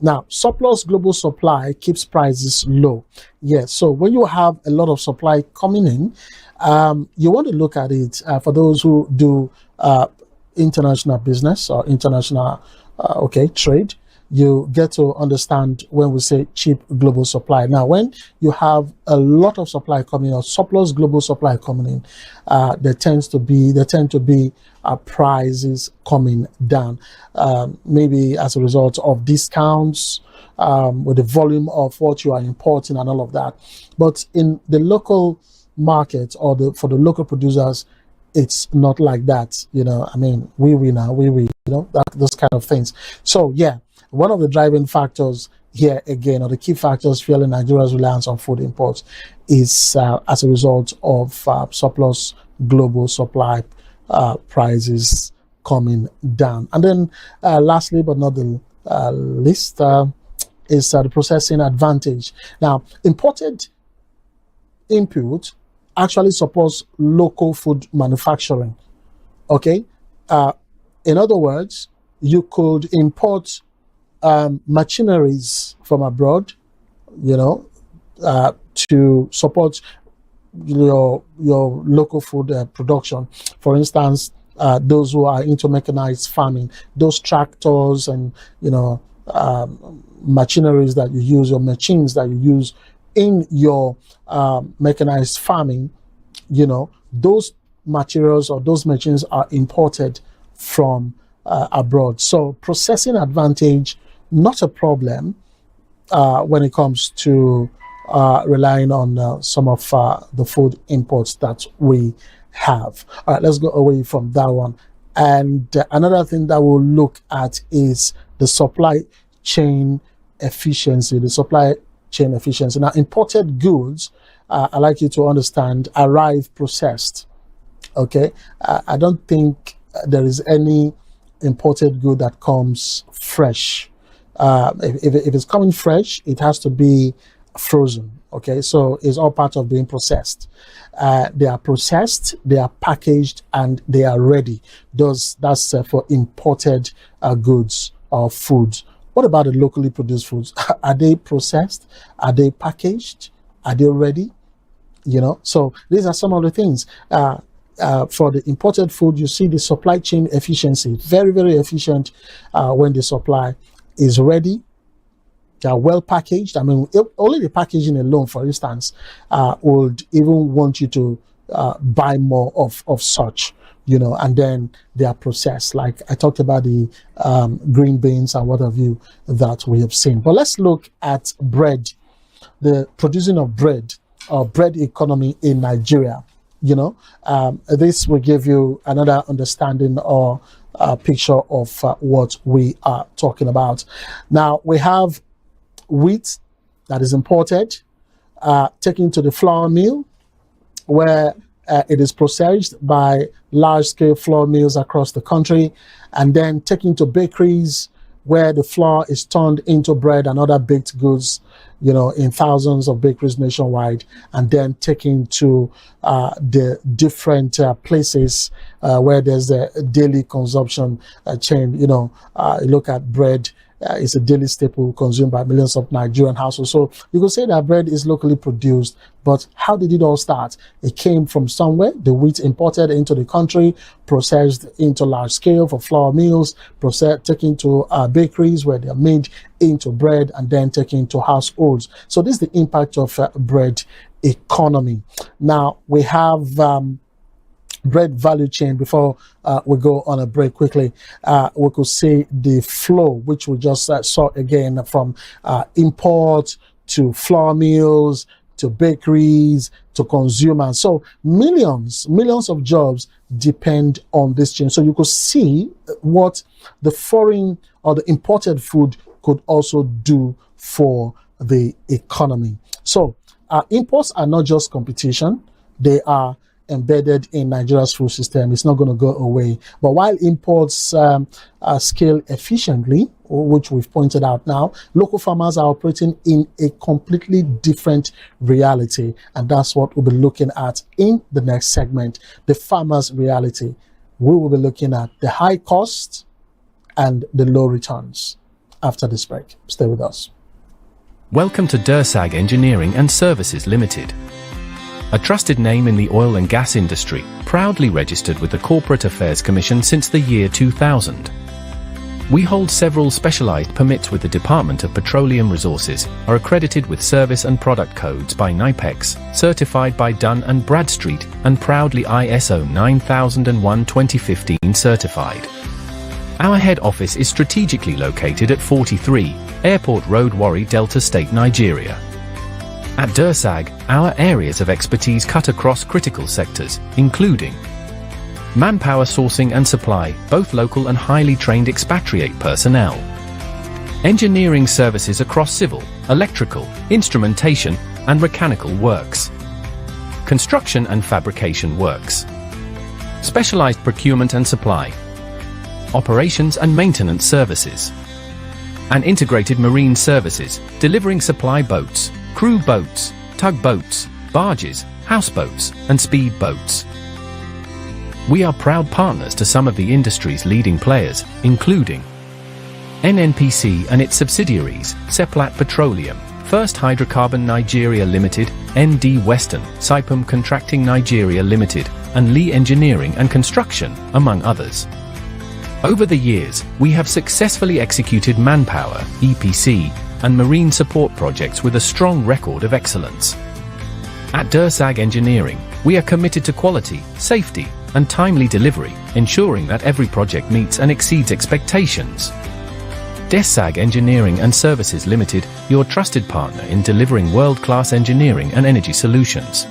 Now, surplus global supply keeps prices low. Yes, so when you have a lot of supply coming in, you want to look at it for those who do international business or international trade. You get to understand when we say cheap global supply. Now, when you have a lot of supply coming or surplus global supply coming in, there tend to be prices coming down, maybe as a result of discounts with the volume of what you are importing and all of that. But in the local market or for the local producers, it's not like that. I mean, we those kind of things. So yeah, one of the driving factors here again, or the key factors fueling Nigeria's reliance on food imports, is as a result of surplus global supply prices coming down. And then lastly but not the least is the processing advantage. Now, imported input actually supports local food manufacturing. Okay, in other words, you could import machineries from abroad, to support your local food production. For instance, those who are into mechanized farming, those tractors and machineries that you use, or machines that you use in your mechanized farming, those materials or those machines are imported from abroad. So processing advantage, not a problem when it comes to relying on some of the food imports that we have. All right, let's go away from that one. And another thing that we'll look at is the supply chain efficiency. Now, imported goods, I like you to understand, arrive processed. Okay, I don't think there is any imported good that comes fresh. If it's coming fresh, it has to be frozen. Okay, so it's all part of being processed. They are processed, they are packaged, and they are ready. That's for imported goods or foods. What about the locally produced foods? Are they processed? Are they packaged? Are they ready? So these are some of the things. For the imported food, you see the supply chain efficiency, very, very efficient when the supply is ready. They are well packaged. I mean, only the packaging alone, for instance, would even want you to buy more of such, and then they are processed. Like I talked about the green beans and what have you that we have seen. But let's look at bread, the producing of bread, or bread economy in Nigeria. This will give you another understanding or picture of what we are talking about. Now, we have wheat that is imported, taken to the flour mill, where it is processed by large-scale flour mills across the country, and then taken to bakeries, where the flour is turned into bread and other baked goods, in thousands of bakeries nationwide, and then taken to the different places where there's a daily consumption chain. You look at bread. It's a daily staple consumed by millions of Nigerian households. So you could say that bread is locally produced, but how did it all start? It came from somewhere. The wheat imported into the country, processed into large scale for flour mills, taken to bakeries where they're made into bread, and then taken to households. So this is the impact of bread economy. Now we have bread value chain. Before we go on a break quickly, we could see the flow, which we just saw again, from import to flour mills to bakeries to consumers. So millions of jobs depend on this chain. So you could see what the foreign or the imported food could also do for the economy. So imports are not just competition, they are embedded in Nigeria's food system. It's not going to go away. But while imports scale efficiently, which we've pointed out now, local farmers are operating in a completely different reality. And that's what we'll be looking at in the next segment, the farmers' reality. We will be looking at the high cost and the low returns after this break. Stay with us. Welcome to Dursag Engineering and Services Limited. A trusted name in the oil and gas industry, proudly registered with the Corporate Affairs Commission since the year 2000. We hold several specialized permits with the Department of Petroleum Resources, are accredited with service and product codes by NIPEX, certified by Dun & Bradstreet, and proudly ISO 9001:2015 certified. Our head office is strategically located at 43 Airport Road, Warri, Delta State, Nigeria. At Dursag, our areas of expertise cut across critical sectors, including manpower sourcing and supply, both local and highly trained expatriate personnel. Engineering services across civil, electrical, instrumentation, and mechanical works. Construction and fabrication works. Specialized procurement and supply. Operations and maintenance services. And integrated marine services, delivering supply boats, crew boats, tugboats, barges, houseboats, and speed boats. We are proud partners to some of the industry's leading players, including NNPC and its subsidiaries, Seplat Petroleum, First Hydrocarbon Nigeria Limited, ND Western, Saipem Contracting Nigeria Limited, and Lee Engineering and Construction, among others. Over the years, we have successfully executed manpower, EPC, and marine support projects with a strong record of excellence. At Dursag Engineering, we are committed to quality, safety, and timely delivery, ensuring that every project meets and exceeds expectations. Dursag Engineering and Services Limited, your trusted partner in delivering world-class engineering and energy solutions.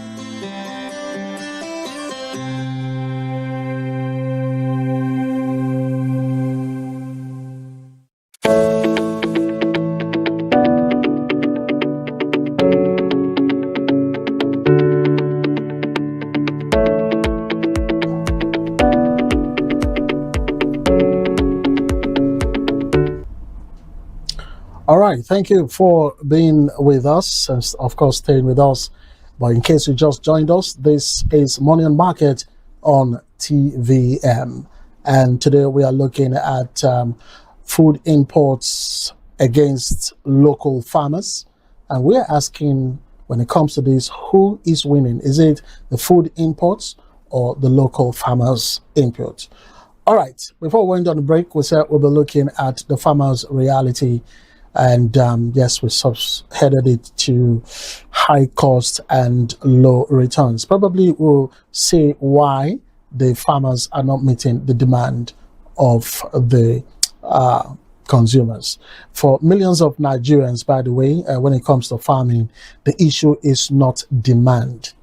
All right, thank you for being with us and of course staying with us. But in case you just joined us, this is Money on Market on TVM, and today we are looking at food imports against local farmers, and we are asking, when it comes to this, who is winning? Is it the food imports or the local farmers' input? All right, before we went on the break, we said we'll be looking at the farmers' reality. And yes, we subheaded it to high cost and low returns. Probably we'll say why the farmers are not meeting the demand of the consumers. For millions of Nigerians, by the way, when it comes to farming, the issue is not demand.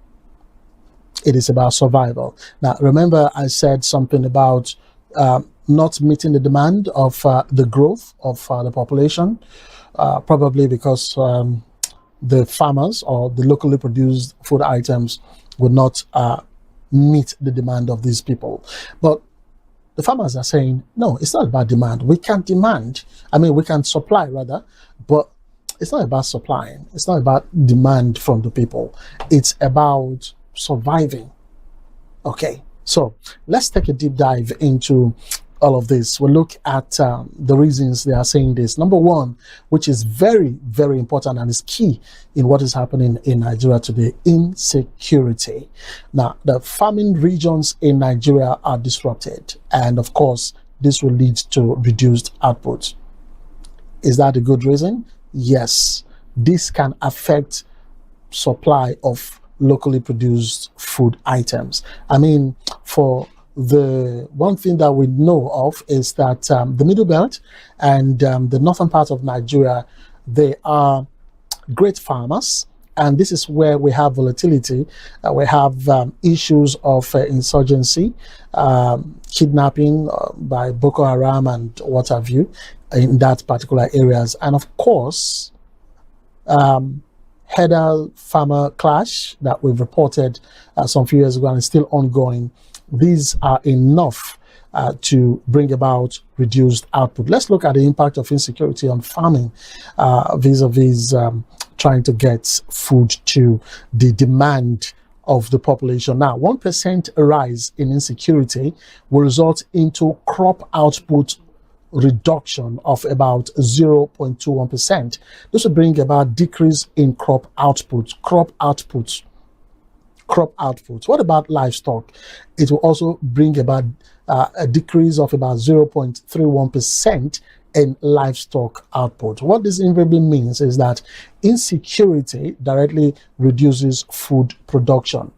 It is about survival. Now, remember I said something about not meeting the demand of the growth of the population, probably because the farmers or the locally produced food items would not meet the demand of these people. But the farmers are saying, no, it's not about demand. We can't demand. I mean, we can supply rather, but it's not about supplying. It's not about demand from the people. It's about surviving. Okay, so let's take a deep dive into all of this. We'll look at the reasons they are saying this. Number one, which is very, very important and is key in what is happening in Nigeria today, insecurity. Now, the farming regions in Nigeria are disrupted, and of course, this will lead to reduced output. Is that a good reason? Yes. This can affect supply of locally produced food items. I mean, for the one thing that we know of is that the Middle Belt and the northern part of Nigeria, they are great farmers, and this is where we have volatility. We have issues of insurgency, kidnapping by Boko Haram and what have you in that particular areas, and of course header farmer clash that we've reported some few years ago and is still ongoing. These are enough to bring about reduced output. Let's look at the impact of insecurity on farming vis-a-vis trying to get food to the demand of the population. Now, 1% rise in insecurity will result into crop output reduction of about 0.21%. This will bring about decrease in crop output. What about livestock? It will also bring about a decrease of about 0.31% in livestock output. What this invariably means is that insecurity directly reduces food production.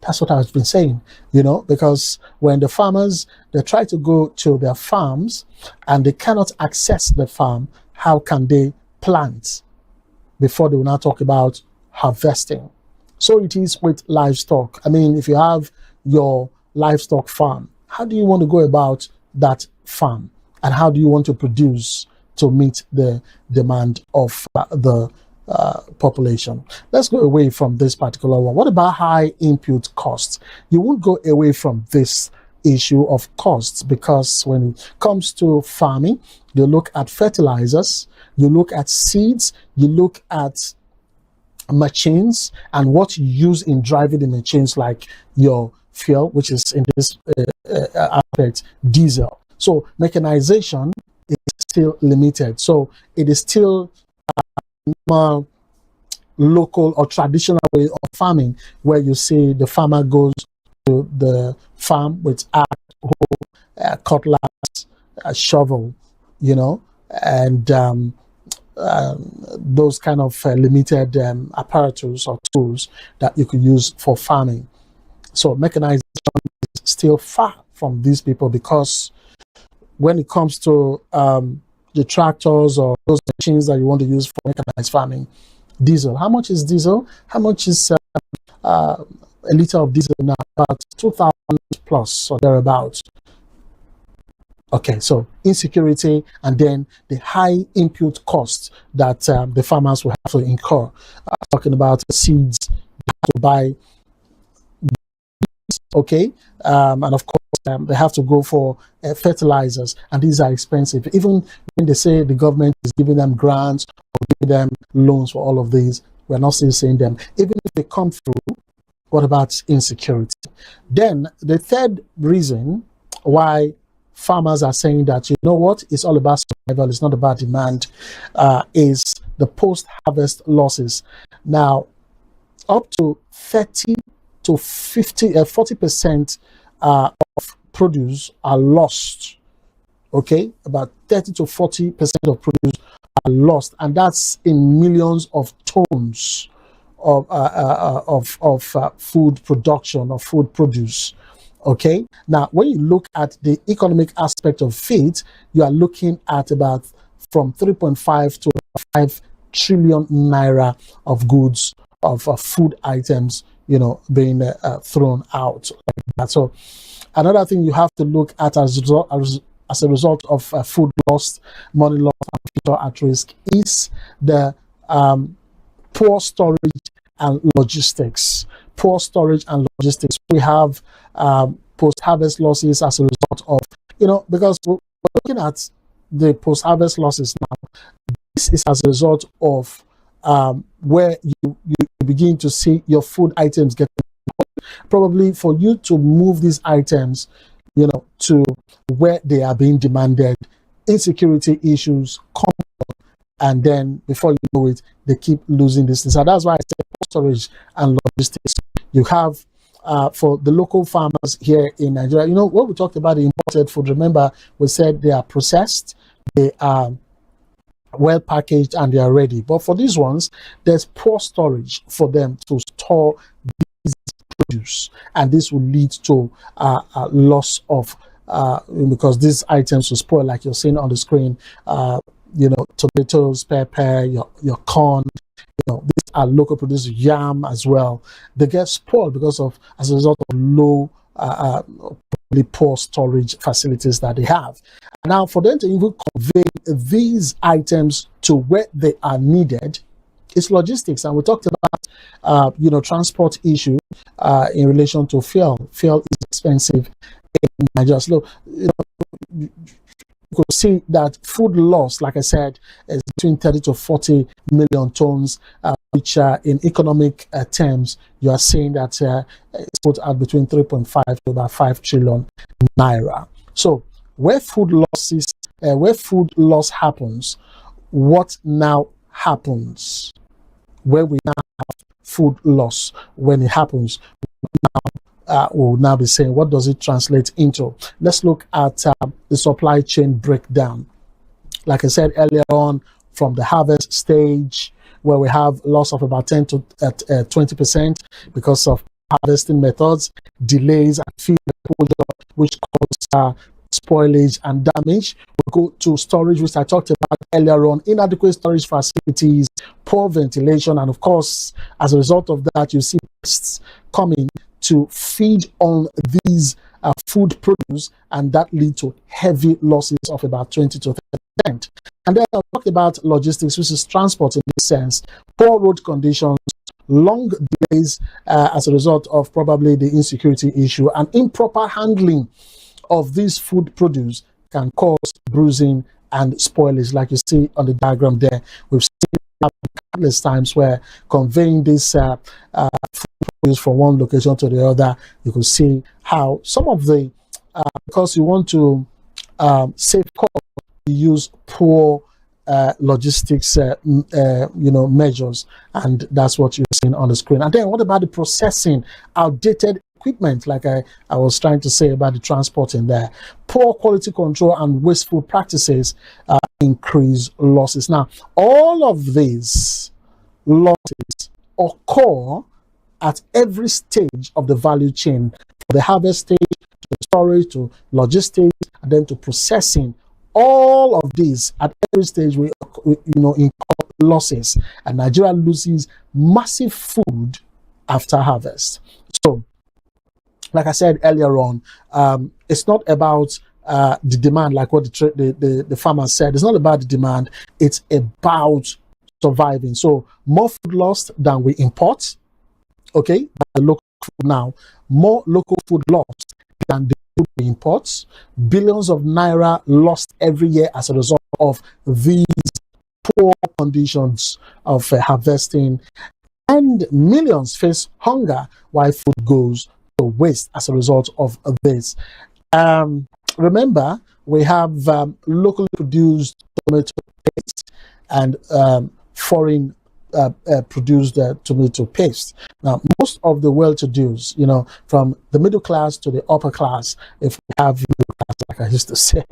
That's what I've been saying, because when the farmers, they try to go to their farms and they cannot access the farm, how can they plant before they will now talk about harvesting? So it is with livestock. I mean, if you have your livestock farm, how do you want to go about that farm? And how do you want to produce to meet the demand of the population? Let's go away from this particular one. What about high input costs? You won't go away from this issue of costs, because when it comes to farming, you look at fertilizers, you look at seeds, you look at machines, and what you use in driving the machines, like your fuel, which is in this aspect diesel. So mechanization is still limited. So it is still more local or traditional way of farming, where you see the farmer goes to the farm with axe, hoe, cutlass, shovel, and those kind of limited apparatus or tools that you could use for farming. So mechanization is still far from these people, because when it comes to the tractors or those machines that you want to use for mechanized farming, diesel. How much is diesel? How much is a liter of diesel now? About 2,000 plus or thereabouts. Okay, so insecurity, and then the high input costs that the farmers will have to incur. Talking about seeds, they have to buy, okay, and of course they have to go for fertilizers, and these are expensive. Even when they say the government is giving them grants or giving them loans for all of these, we're not still seeing them. Even if they come through, what about insecurity? Then the third reason why farmers are saying that, it's all about survival, it's not about demand, is the post-harvest losses. Now, up to 30 to 40% of produce are lost. Okay, about 30 to 40% of produce are lost, and that's in millions of tons of food production or food produce. Okay, now when you look at the economic aspect of it, you are looking at about from 3.5 to 5 trillion naira of goods, of food items, being thrown out like that. So another thing you have to look at as a result of food loss, money loss, and future at risk is the poor storage and logistics. We have post-harvest losses as a result of, because we're looking at the post-harvest losses now. This is as a result of where you begin to see your food items getting, probably for you to move these items, to where they are being demanded, insecurity issues come up, and then before you know it, they keep losing this. So that's why I said storage and logistics. You have for the local farmers here in Nigeria, when we talked about the imported food, remember we said they are processed, they are well packaged, and they are ready. But for these ones, there's poor storage for them to store these produce, and this will lead to a loss of because these items will spoil, like you're seeing on the screen. Tomatoes, pepper, your corn. These are local produced, yam as well. They get spoiled as a result of low, poor storage facilities that they have. Now, for them to even convey these items to where they are needed, it's logistics. And we talked about, transport issue in relation to fuel. Fuel is expensive in Nigeria. So, you could see that food loss, like I said, is between 30 to 40 million tons, which in economic terms, you are saying that it's put at between 3.5 to about 5 trillion naira. So where food loss happens, what now happens? Where we now have food loss, when it happens, we'll now be saying, what does it translate into? Let's look at the supply chain breakdown. Like I said earlier on, from the harvest stage, where we have loss of about 10 to 20% because of harvesting methods, delays and field exposure, which cause spoilage and damage. We go to storage, which I talked about earlier on, inadequate storage facilities, poor ventilation, and of course, as a result of that, you see pests coming to feed on these food produce, and that lead to heavy losses of about 20 to 30%. And then I'll talk about logistics, which is transport in this sense, poor road conditions, long delays as a result of probably the insecurity issue, and improper handling of these food produce can cause bruising and spoilage, like you see on the diagram there. We've seen countless times where conveying this food produce from one location to the other, you could see how some of the, because you want to save cost, you use poor logistics measures, and that's what you're seeing on the screen. And then what about the processing? Outdated equipment, like I was trying to say about the transport in there. Poor quality control and wasteful practices increase losses. Now, all of these losses occur at every stage of the value chain, from the harvest stage to storage to logistics and then to processing. All of these at every stage we incur losses, and Nigeria loses massive food after harvest. So, like I said earlier on, it's not about the demand, like what the farmer said. It's not about the demand, it's about surviving. So more food lost than we import, okay, by the local food now, more local food lost than the food we import. Billions of naira lost every year as a result of these poor conditions of harvesting, and millions face hunger while food goes to waste as a result of this. Remember, we have locally produced tomato paste and foreign produced tomato paste. Now, most of the well-to-dos, from the middle class to the upper class, if we have middle class, like I used to say,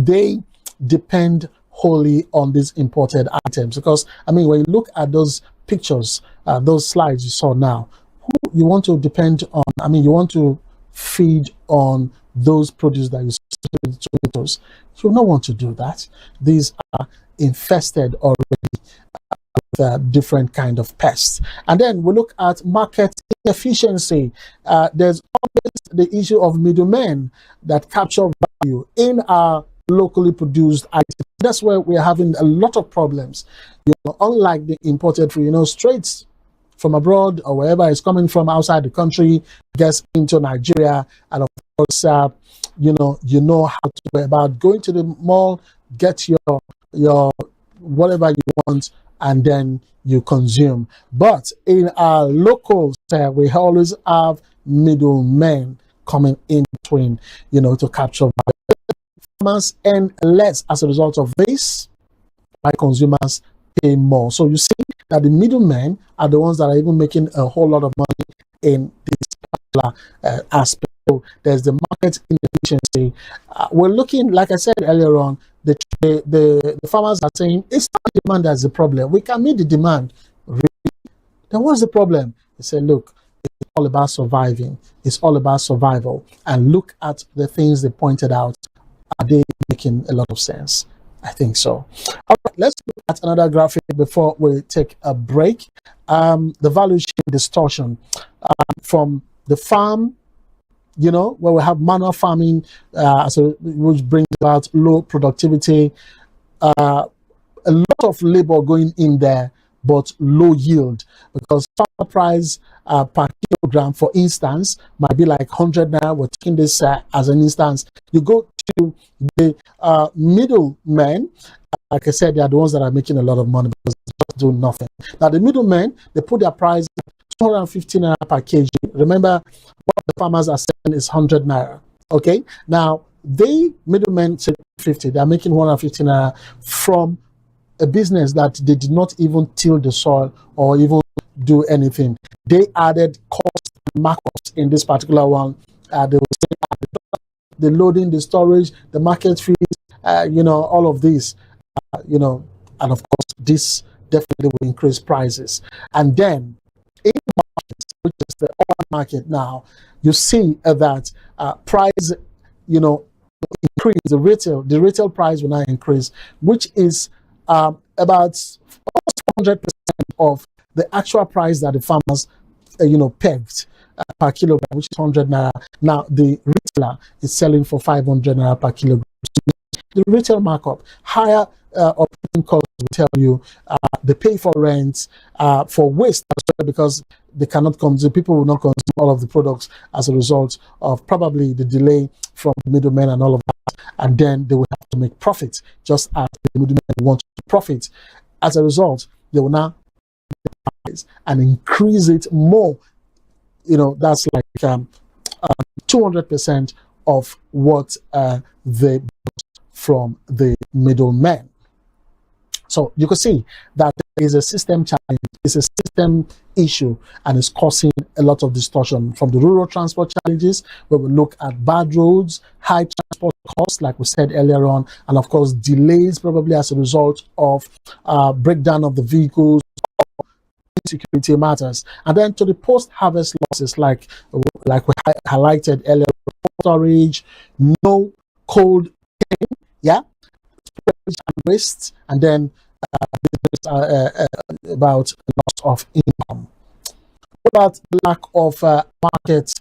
they depend wholly on these imported items. Because, when you look at those pictures, those slides you saw now, who you want to depend on, you want to feed on those produce that you see, tomatoes, you don't want to do that. These are infested already with different kind of pests. And then we look at market inefficiency. There's always the issue of middlemen that capture value in our locally produced items. That's where we're having a lot of problems. Unlike the imported food, straight from abroad or wherever it's coming from outside the country, gets into Nigeria, and of course, you know how to go about going to the mall, get your whatever you want, and then you consume. But in our locals, we always have middlemen coming in between, to capture value. Farmers earn less as a result of this, by consumers paying more. So you see that the middlemen are the ones that are even making a whole lot of money in this particular aspect. So there's the market inefficiency. We're looking, like I said earlier on, the farmers are saying it's not the demand that's the problem. We can meet the demand. Really? Then what's the problem? They say, look, it's all about surviving. It's all about survival. And look at the things they pointed out. Are they making a lot of sense? I think so. All right, let's look at another graphic before we take a break. The value chain distortion from the farm, where we have manual farming, which brings about low productivity, a lot of labor going in there, but low yield, because farmer price per kilo program, for instance, might be like 100 naira. We're taking this as an instance. You go to the middlemen. Like I said, they are the ones that are making a lot of money because they just do nothing. Now, the middlemen, they put their price 250 naira per kg. Remember, what the farmers are selling is 100 naira. Okay? Now, they, middlemen, say 50. They are making 150 naira from a business that they did not even till the soil or even do anything. They added cost and markups in this particular one. They will say the loading, the storage, the market fees, all of these, and of course, this definitely will increase prices. And then in the market, which is the oil market now, you see that price, increase. The retail price will now increase, which is about almost 100% of the actual price that the farmers, pegged per kilogram, which is 100 naira. Now the retailer is selling for 500 naira per kilogram. The retail markup, higher operating costs will tell you, they pay for rent, for waste as well, because they cannot consume, people will not consume all of the products as a result of probably the delay from the middlemen and all of that. And then they will have to make profit, just as the middlemen want to profit. As a result, they will now and increase it more. That's like 200% of what they bought from the middlemen. So you can see that there is a system challenge, it's a system issue, and it's causing a lot of distortion from the rural transport challenges, where we look at bad roads, high transport costs, like we said earlier on, and of course delays probably as a result of breakdown of the vehicles, security matters, and then to the post-harvest losses, like we highlighted earlier, storage, no cold chain, storage and waste, and then about loss of income. What about the lack of market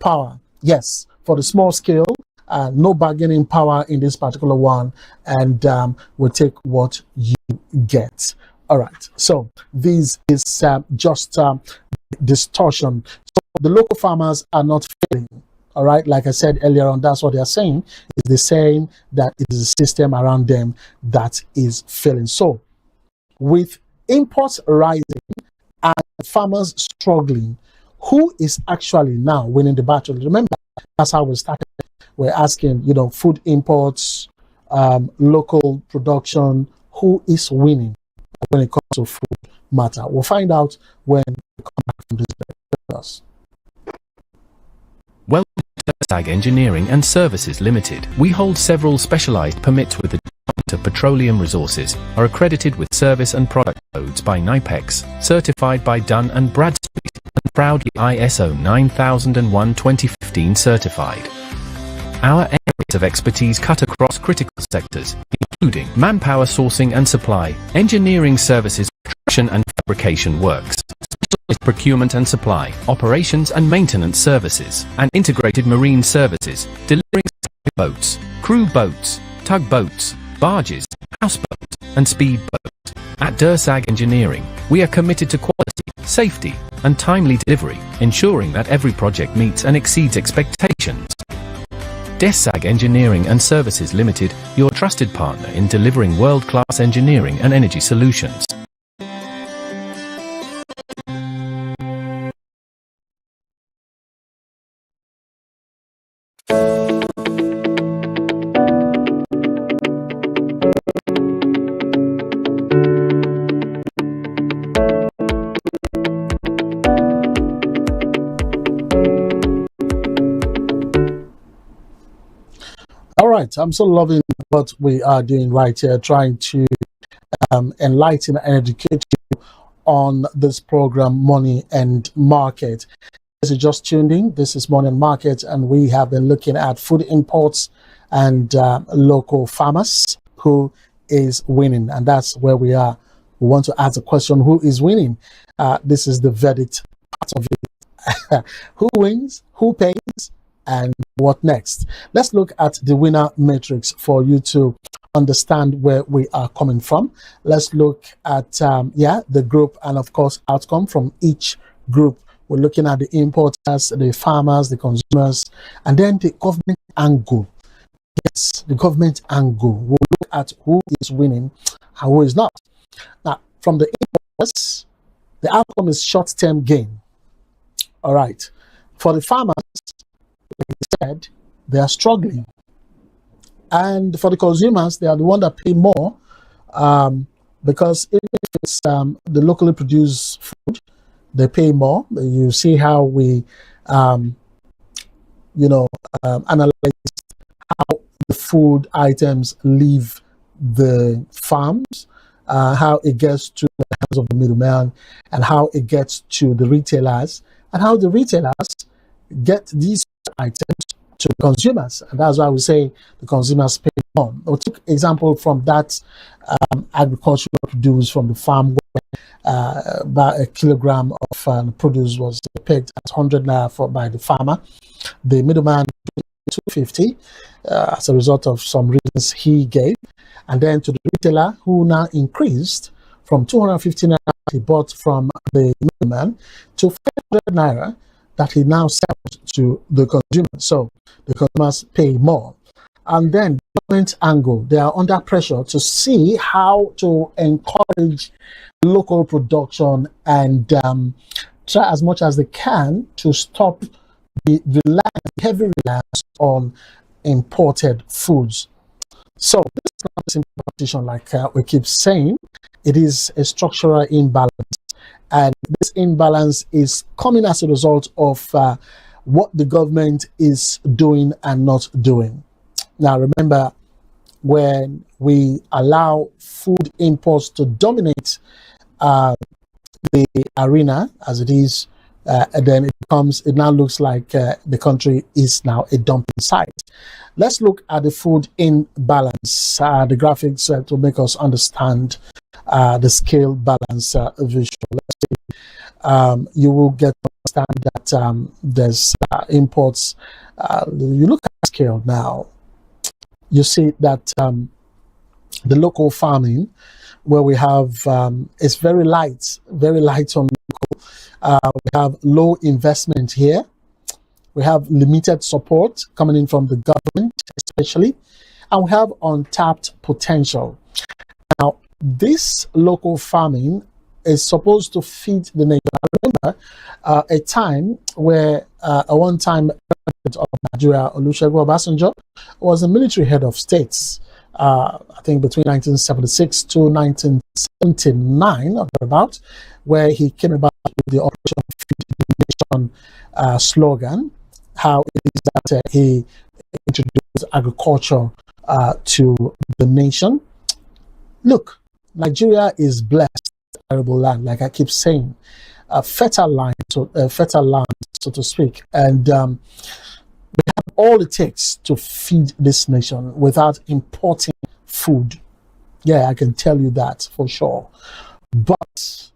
power? Yes, for the small scale, no bargaining power in this particular one, and we'll take what you get. All right, so this is just distortion. So the local farmers are not failing. All right, like I said earlier on, that's what they're saying. Is they're saying that it is the system around them that is failing. So with imports rising and farmers struggling, who is actually now winning the battle? Remember, that's how we started. We're asking, food imports, local production, who is winning when it comes to food matter? We'll find out when we come back from this break. Welcome to Stag Engineering and Services Limited. We hold several specialized permits with the Department of Petroleum Resources, are accredited with service and product codes by NIPEX, certified by Dun & Bradstreet, and proudly ISO 9001:2015 certified. Our areas of expertise cut across critical sectors, including manpower sourcing and supply, engineering services, construction and fabrication works, specialized procurement and supply, operations and maintenance services, and integrated marine services, delivering boats, crew boats, tugboats, barges, houseboats, and speedboats. At Dersag Engineering, we are committed to quality, safety, and timely delivery, ensuring that every project meets and exceeds expectations. Dersag Engineering and Services Limited, your trusted partner in delivering world-class engineering and energy solutions. All right, I'm so loving what we are doing right here, trying to enlighten and educate you on this program, Money and Market. This is just tuned in. This is Money and Market, and we have been looking at food imports and local farmers. Who is winning? And that's where we are. We want to ask the question, who is winning? This is the verdict part of it. Who wins? Who pays? And what next? Let's look at the winner matrix for you to understand where we are coming from. Let's look at the group and of course outcome from each group We're looking at the importers, the farmers, the consumers, and then the government angle. Yes, the government angle. We'll look at who is winning and who is not. Now, from the importers, the outcome is short-term gain. All right. For the farmers, like I said, they are struggling. And for the consumers, they are the ones that pay more, because even if it's the locally produced food, they pay more. You see how we, analyze how the food items leave the farms, how it gets to the hands of the middleman, and how it gets to the retailers, and how the retailers get these items to consumers. And that's why we say the consumers pay more. We'll take example from that agricultural produce from the farm, where about a kilogram of produce was pegged at 100 naira by the farmer. The middleman 250 as a result of some reasons he gave, and then to the retailer, who now increased from 250 naira he bought from the middleman to 500 naira that he now sells to the consumer. So the consumers pay more. And then government angle, they are under pressure to see how to encourage local production and try as much as they can to stop the heavy reliance on imported foods. So this is not a simple competition, like we keep saying. It is a structural imbalance, and this imbalance is coming as a result of what the government is doing and not doing. Now, remember, when we allow food imports to dominate the arena as it is, then it now looks like the country is now a dumping site. Let's look at the food imbalance, the graphics to make us understand the scale balance visual. Let's see, you will get to understand that there's imports. You look at the scale now, you see that the local farming, where we have it's very light on local. We have low investment here. We have limited support coming in from the government, especially, and we have untapped potential. Now, this local farming is supposed to feed the nation. I remember a time where a one-time president of Nigeria, Olusegun Obasanjo, was a military head of states. I think between 1976 to 1979, or thereabout, where he came about with the Operation Feed the Nation slogan, how it is that he introduced agriculture to the nation. Look, Nigeria is blessed, terrible land, like I keep saying, fertile land, so to speak, and we have all it takes to feed this nation without importing food. Yeah, I can tell you that for sure. But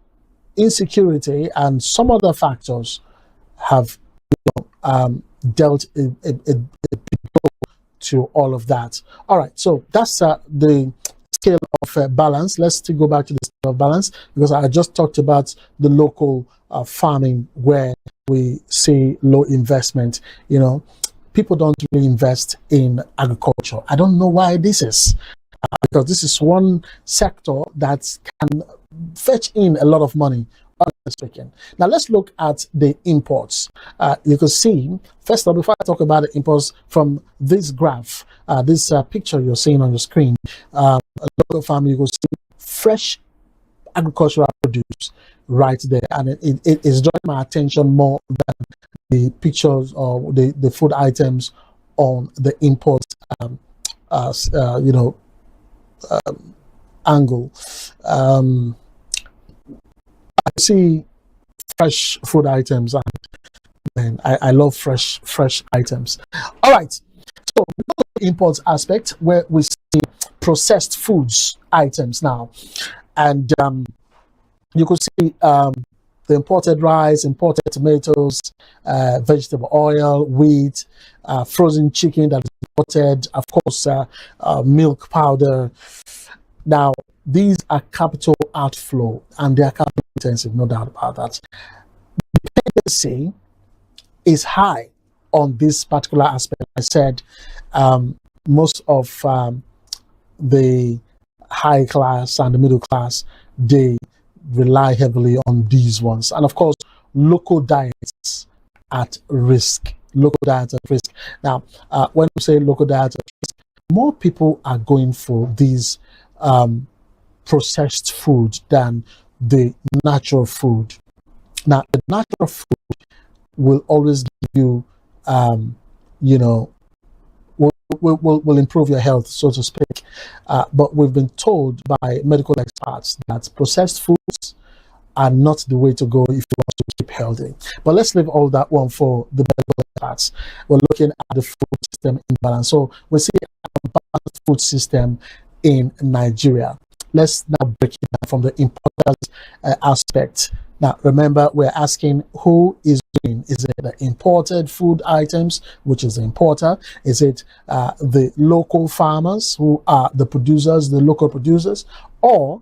insecurity and some other factors have dealt a big blow to all of that. All right, so that's the scale of balance. Let's still go back to the scale of balance, because I just talked about the local farming where we see low investment. People don't really invest in agriculture. I don't know why this is, because this is one sector that can fetch in a lot of money. Speaking. Now let's look at the imports. You can see, first of all, before I talk about the imports, from this graph, this picture you're seeing on your screen, a local farm, you will see fresh agricultural produce right there, and it is drawing my attention more than the pictures or the food items on the import angle. I see fresh food items, and I love fresh items. All right, so the imports aspect, where we see processed foods items now, and you could see the imported rice, imported tomatoes, vegetable oil, wheat, frozen chicken that is imported, of course, milk powder. Now, these are capital outflow, and they are capital intensive, no doubt about that. tendency is high on this particular aspect. I said most of the high class and the middle class, they rely heavily on these ones. And of course, local diets at risk. Local diets at risk. Now, when we say local diets at risk, more people are going for these processed food than the natural food. Now, the natural food will always give you, you know, will improve your health, so to speak. But we've been told by medical experts that processed foods are not the way to go if you want to keep healthy. But let's leave all that one for the medical experts. We're looking at the food system imbalance. So we see a balanced food system in Nigeria. Let's now break it down from the importers aspect. Now, remember, we're asking who is doing. Is it the imported food items, which is the importer? Is it the local farmers who are the producers, the local producers? Or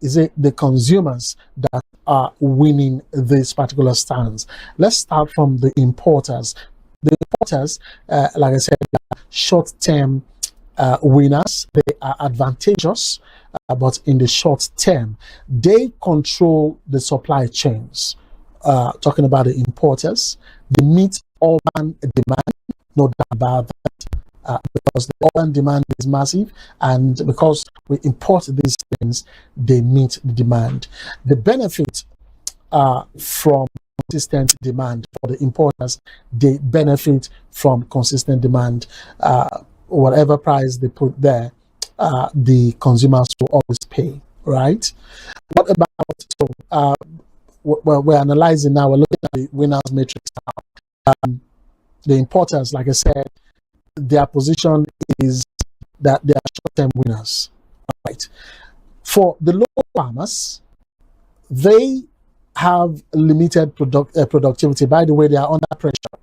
is it the consumers that are winning this particular stance? Let's start from the importers. The importers, like I said, are short-term winners. They are advantageous, but in the short term, they control the supply chains. Talking about the importers, they meet urban demand, no doubt about that, because the urban demand is massive, and because we import these things, they meet the demand. The benefit from consistent demand for the importers, they benefit from consistent demand. Whatever price they put there, the consumers will always pay, right? What about, we're analyzing now, we're looking at the winners matrix now. The importers, like I said, their position is that they are short-term winners, right? For the local farmers, they have limited productivity. By the way, they are under pressure.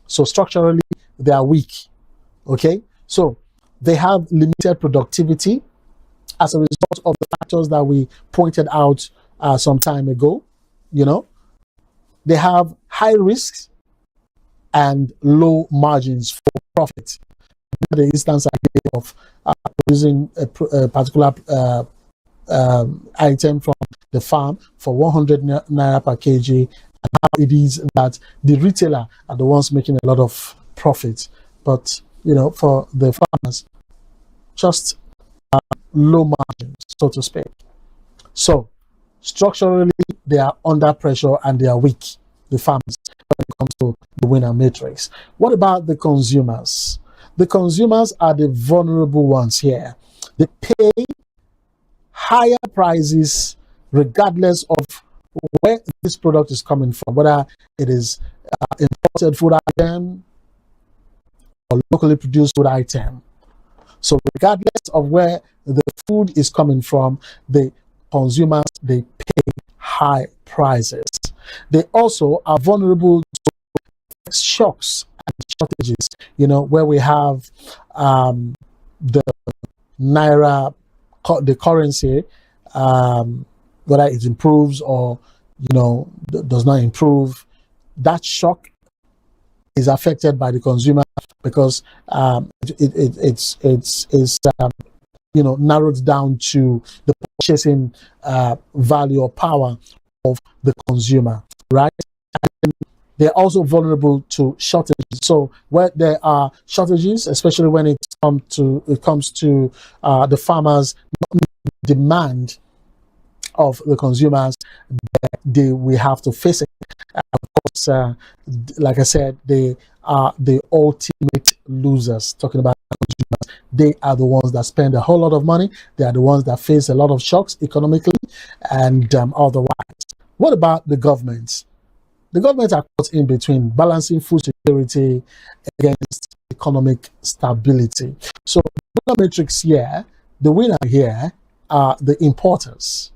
So structurally, they are weak. Okay, so they have limited productivity as a result of the factors that we pointed out some time ago. You know, they have high risks and low margins for profit. The instance I gave of producing a particular item from the farm for 100 naira per kg, and how it is that the retailer are the ones making a lot of profit, but you know, for the farmers, just low margins, so to speak. So structurally, they are under pressure and they are weak, the farmers, when it comes to the winner matrix. What about the consumers? The consumers are the vulnerable ones here. They pay higher prices regardless of where this product is coming from, whether it is imported food item or locally produced food item. So regardless of where the food is coming from, the consumers, they pay high prices. They also are vulnerable to shocks and shortages, you know, where we have the naira, the currency, whether it improves or, you know, does not improve. That shock is affected by the consumer because it's you know, narrowed down to the purchasing value or power of the consumer, right? And they're also vulnerable to shortages. So where there are shortages, especially when it comes to the farmers' demand of the consumers, we have to face it. Of course, like I said, they are the ultimate losers. Talking about consumers, they are the ones that spend a whole lot of money. They are the ones that face a lot of shocks economically and otherwise. What about the governments? The governments are caught in between, balancing food security against economic stability. So the matrix here, the winner here are the importers,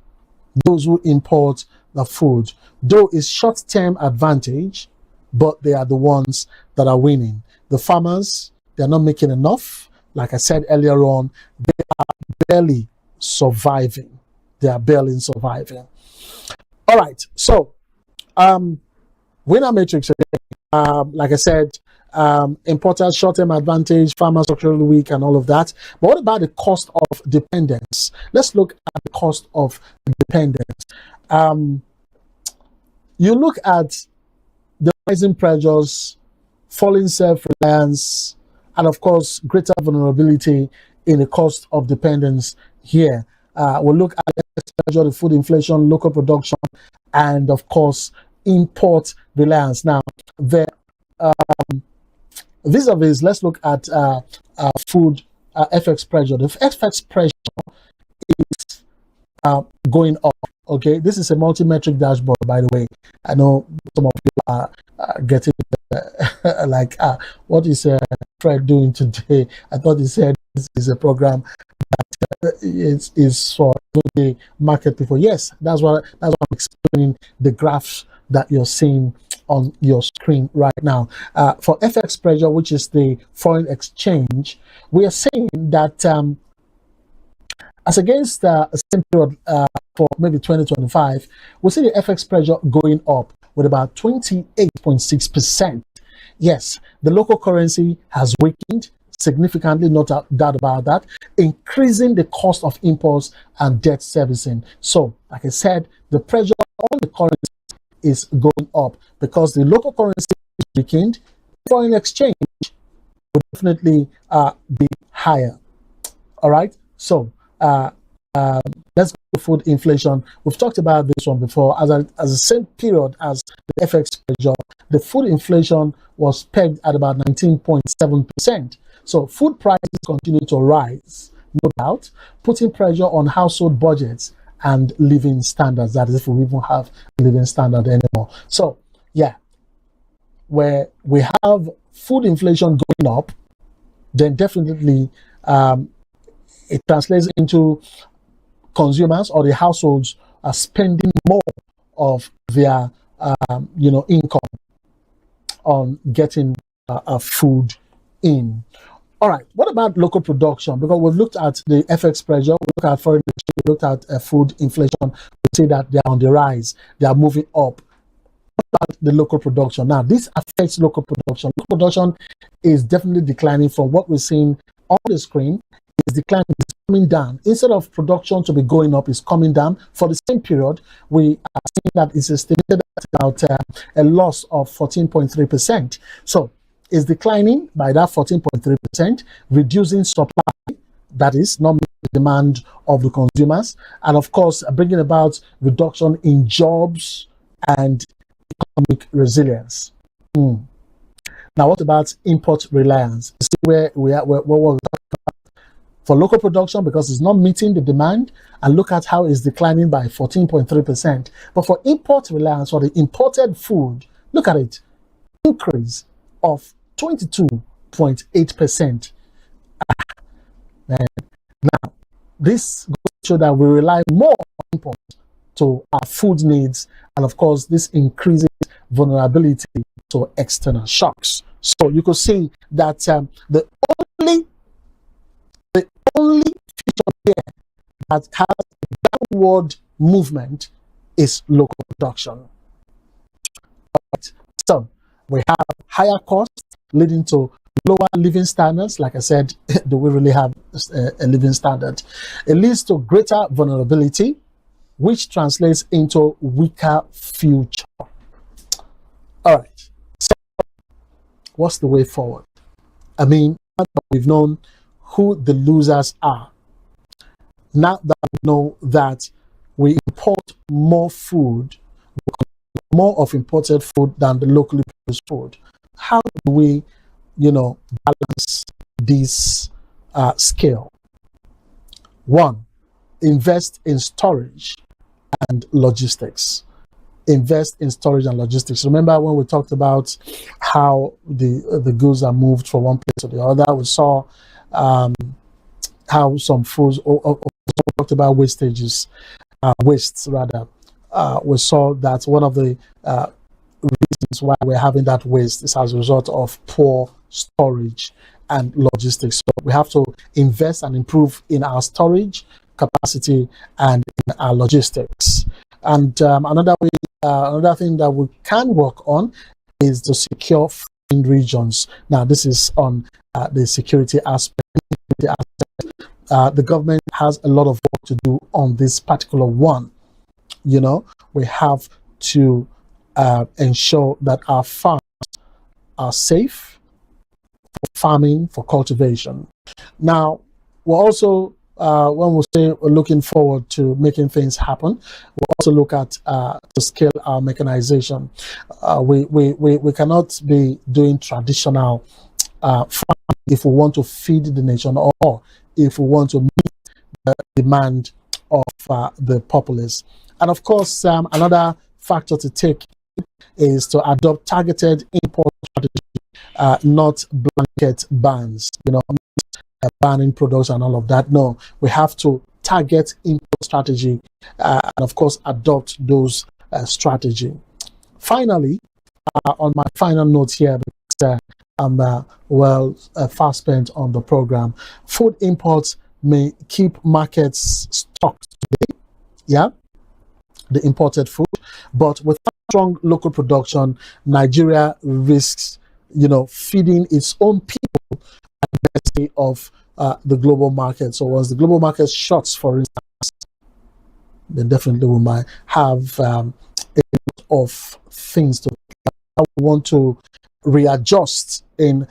those who import the food. Though it's short-term advantage, but they are the ones that are winning. The farmers, they're not making enough. Like I said earlier on, they are barely surviving. They are barely surviving. All right, so winner matrix again. Like I said, importers short-term advantage, farmers structurally weak, and all of that. But what about the cost of dependence? Let's look at the cost of dependence. You look at the rising pressures, falling self-reliance, and of course, greater vulnerability in the cost of dependence here. We'll look at the food inflation, local production, and of course, import reliance. Now, the vis-a-vis, let's look at food FX pressure. The FX pressure is going up. Okay, this is a multi-metric dashboard, by the way. I know some of you are getting like, what is Fred doing today? I thought he said this is a program that is for the market people. Yes, that's what I'm explaining, the graphs that you're seeing on your screen right now. For FX pressure, which is the foreign exchange, we are saying that as against the same period for maybe 2025, we see the FX pressure going up with about 28.6%. Yes, the local currency has weakened significantly, no doubt about that, increasing the cost of imports and debt servicing. So, like I said, the pressure on the currency is going up because the local currency is weakened. Foreign exchange will definitely be higher. All right, so let's go to food inflation. We've talked about this one before. As the same period as the FX pressure, the food inflation was pegged at about 19.7%. So food prices continue to rise, no doubt, putting pressure on household budgets and living standards. That is, if we even have a living standard anymore. So yeah, where we have food inflation going up, then definitely it translates into consumers or the households are spending more of their income on getting food in. All right, what about local production? Because we've looked at the FX pressure, we looked at foreign exchange, we looked at food inflation. We see that they are on the rise, they are moving up. What about the local production? Now, this affects local production. Local production is definitely declining from what we're seeing on the screen. It's declining, it's coming down. Instead of production to be going up, it's coming down. For the same period, we are seeing that it's estimated at about a loss of 14.3%. So it's declining by that 14.3%, reducing supply, that is, not meeting the demand of the consumers, and of course, bringing about reduction in jobs and economic resilience. Now, what about import reliance? See where we are, where we're talking about for local production, because it's not meeting the demand, and look at how it's declining by 14.3%. But for import reliance, for the imported food, look at it, increase of 22.8%. Now, this goes to show that we rely more on import to our food needs, and of course, this increases vulnerability to external shocks. So you could see that the only feature here that has a downward movement is local production. Right. So we have higher costs leading to lower living standards. Like I said, do we really have a living standard? It leads to greater vulnerability, which translates into weaker future. All right. So what's the way forward? I mean, now that we've known who the losers are, now that we know that we import more food, more of imported food than the locally produced food, how do we, balance this scale? One, invest in storage and logistics. Invest in storage and logistics. Remember when we talked about how the goods are moved from one place to the other? We saw how some foods, or talked about wastes rather. We saw that one of the reasons why we're having that waste is as a result of poor storage and logistics. So we have to invest and improve in our storage capacity and in our logistics. And another way another thing that we can work on is to secure regions. Now, this is on the security aspect. The government has a lot of work to do on this particular one. You know, we have to ensure that our farms are safe for farming, for cultivation. Now, we're also, when we say we're looking forward to making things happen, we also look at to scale our mechanization. We cannot be doing traditional farming if we want to feed the nation, or if we want to meet the demand of the populace. And of course, another factor to take is to adopt targeted import strategy, not blanket bans, you know, banning products and all of that. No, we have to target import strategy and of course adopt those strategy. Finally, on my final note here, because I'm fast spent on the program, food imports may keep markets stocked today, yeah, the imported food, but with strong local production, Nigeria risks, you know, feeding its own people at the mercy of the global market. So once the global market shuts, for instance, then definitely we might have a lot of things to want to readjust in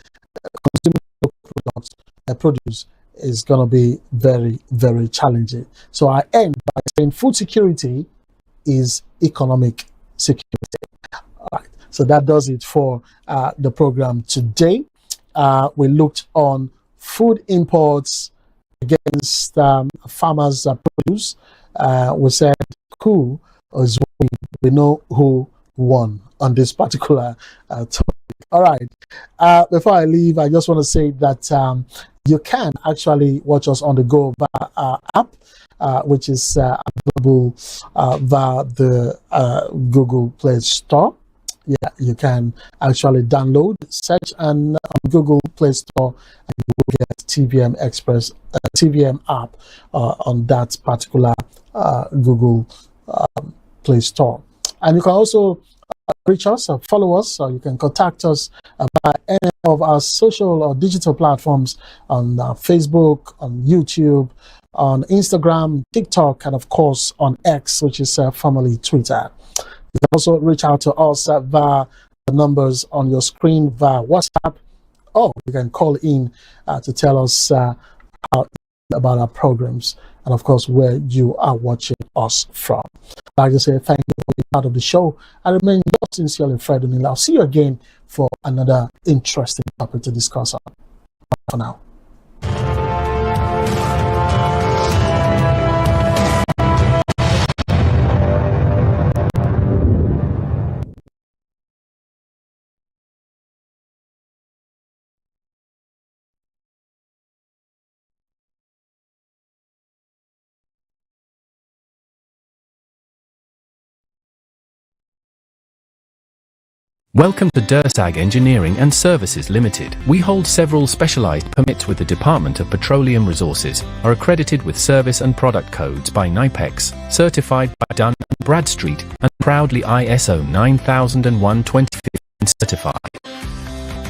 consuming local produce is going to be very, very challenging. So I end by saying food security is economic security. All right. So that does it for the program today. We looked on food imports against farmers' produce. We said who is winning. We know who won on this particular topic. All right. Before I leave, I just want to say that you can actually watch us on the go via our app, which is available via the Google Play Store. Yeah, you can actually download, search, and on Google Play Store, and you will get TVM Express, TVM app on that particular Google Play Store. And you can also reach us or follow us, or you can contact us by any of our social or digital platforms on Facebook, on YouTube, on Instagram, TikTok, and of course on X, which is formerly Twitter. You can also reach out to us via the numbers on your screen via WhatsApp, or you can call in to tell us about our programs and of course where you are watching us from. I'd like to say thank you for being part of the show. I remain yours sincerely, Fred O'Neill. I'll see you again for another interesting topic to discuss on. Bye for now. Welcome to DERSAG Engineering and Services Limited. We hold several specialized permits with the Department of Petroleum Resources, are accredited with service and product codes by NIPEX, certified by Dun & Bradstreet, and proudly ISO 9001:2015 certified.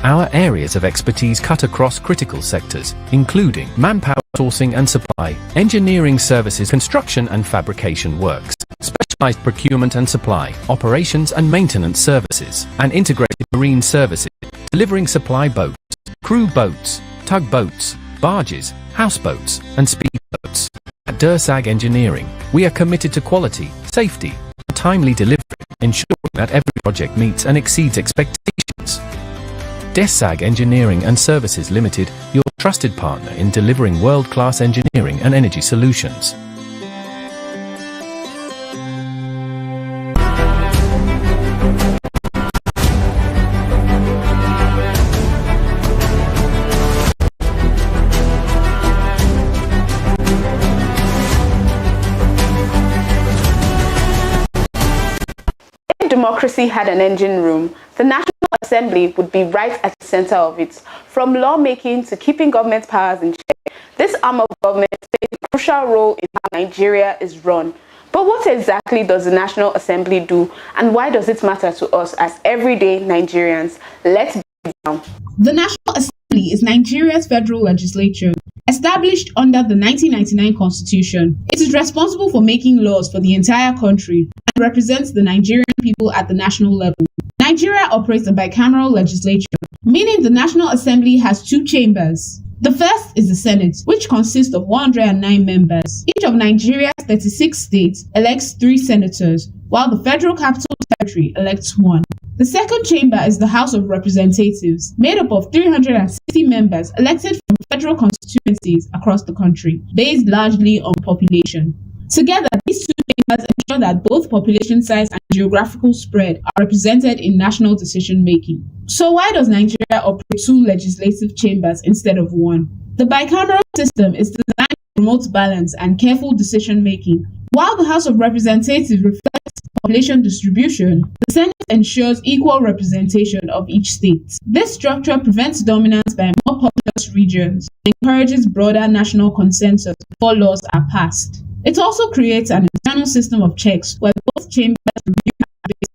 Our areas of expertise cut across critical sectors, including manpower sourcing and supply, engineering services, construction and fabrication works, specialized procurement and supply, operations and maintenance services, and integrated marine services, delivering supply boats, crew boats, tugboats, barges, houseboats, and speedboats. At DERSAG Engineering, we are committed to quality, safety, and timely delivery, ensuring that every project meets and exceeds expectations. DERSAG Engineering and Services Limited, your trusted partner in delivering world-class engineering and energy solutions. Democracy had an engine room, the National Assembly would be right at the center of it. From lawmaking to keeping government powers in check, this arm of government plays a crucial role in how Nigeria is run. But what exactly does the National Assembly do, and why does it matter to us as everyday Nigerians? Let's break it down. The National Assembly is Nigeria's federal legislature. Established under the 1999 Constitution, it is responsible for making laws for the entire country and represents the Nigerian people at the national level. Nigeria operates a bicameral legislature, meaning the National Assembly has two chambers. The first is the Senate, which consists of 109 members. Each of Nigeria's 36 states elects 3 senators, while the Federal Capital Territory elects 1. The second chamber is the House of Representatives, made up of 360 members elected from federal constituencies across the country, based largely on population. Together, these two chambers ensure that both population size and geographical spread are represented in national decision-making. So why does Nigeria operate 2 legislative chambers instead of 1? The bicameral system is designed to promote balance and careful decision-making. While the House of Representatives reflects population distribution, the Senate ensures equal representation of each state. This structure prevents dominance by more populous regions and encourages broader national consensus before laws are passed. It also creates an internal system of checks where both chambers review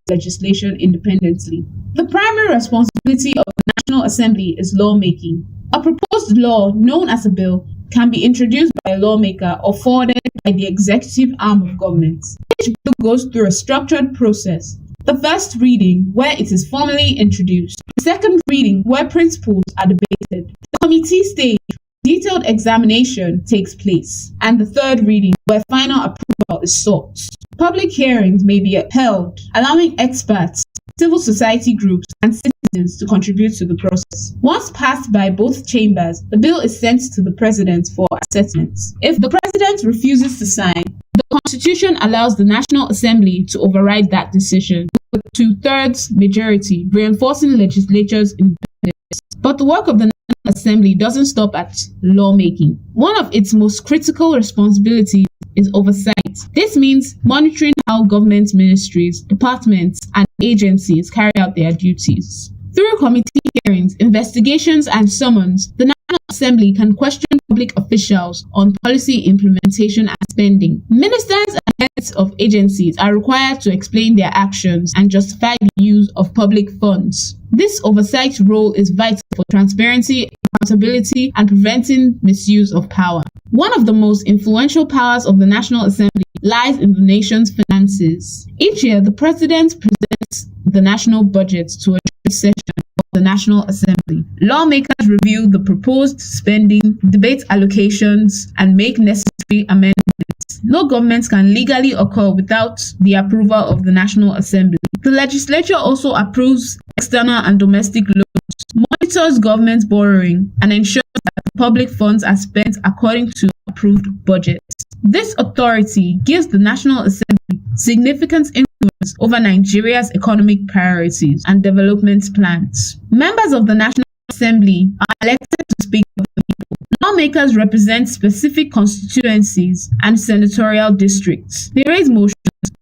legislation independently. The primary responsibility of the National Assembly is lawmaking. A proposed law, known as a bill, can be introduced by a lawmaker or forwarded by the executive arm of government. Each bill goes through a structured process. The first reading, where it is formally introduced. The second reading, where principles are debated. The committee stage, detailed examination takes place. And the third reading, where final approval is sought. Public hearings may be held, allowing experts, civil society groups, and citizens to contribute to the process. Once passed by both chambers, the bill is sent to the president for assessment. If the president refuses to sign, the Constitution allows the National Assembly to override that decision with a 2/3 majority, reinforcing legislature's independence. But the work of the National Assembly doesn't stop at lawmaking. One of its most critical responsibilities is oversight. This means monitoring how government ministries, departments, and agencies carry out their duties. Through committee hearings, investigations, and summons, the National Assembly can question public officials on policy implementation and spending. Ministers and heads of agencies are required to explain their actions and justify the use of public funds. This oversight role is vital for transparency, accountability, and preventing misuse of power. One of the most influential powers of the National Assembly lies in the nation's finances. Each year, the President presents the national budget to a joint session of the National Assembly. Lawmakers review the proposed spending, debate allocations, and make necessary amendments. No government can legally occur without the approval of the National Assembly. The legislature also approves external and domestic loans, monitors government borrowing, and ensures that the public funds are spent according to approved budgets. This authority gives the National Assembly significant influence over Nigeria's economic priorities and development plans. Members of the National Assembly are elected to speak for the people. Lawmakers represent specific constituencies and senatorial districts. They raise motions,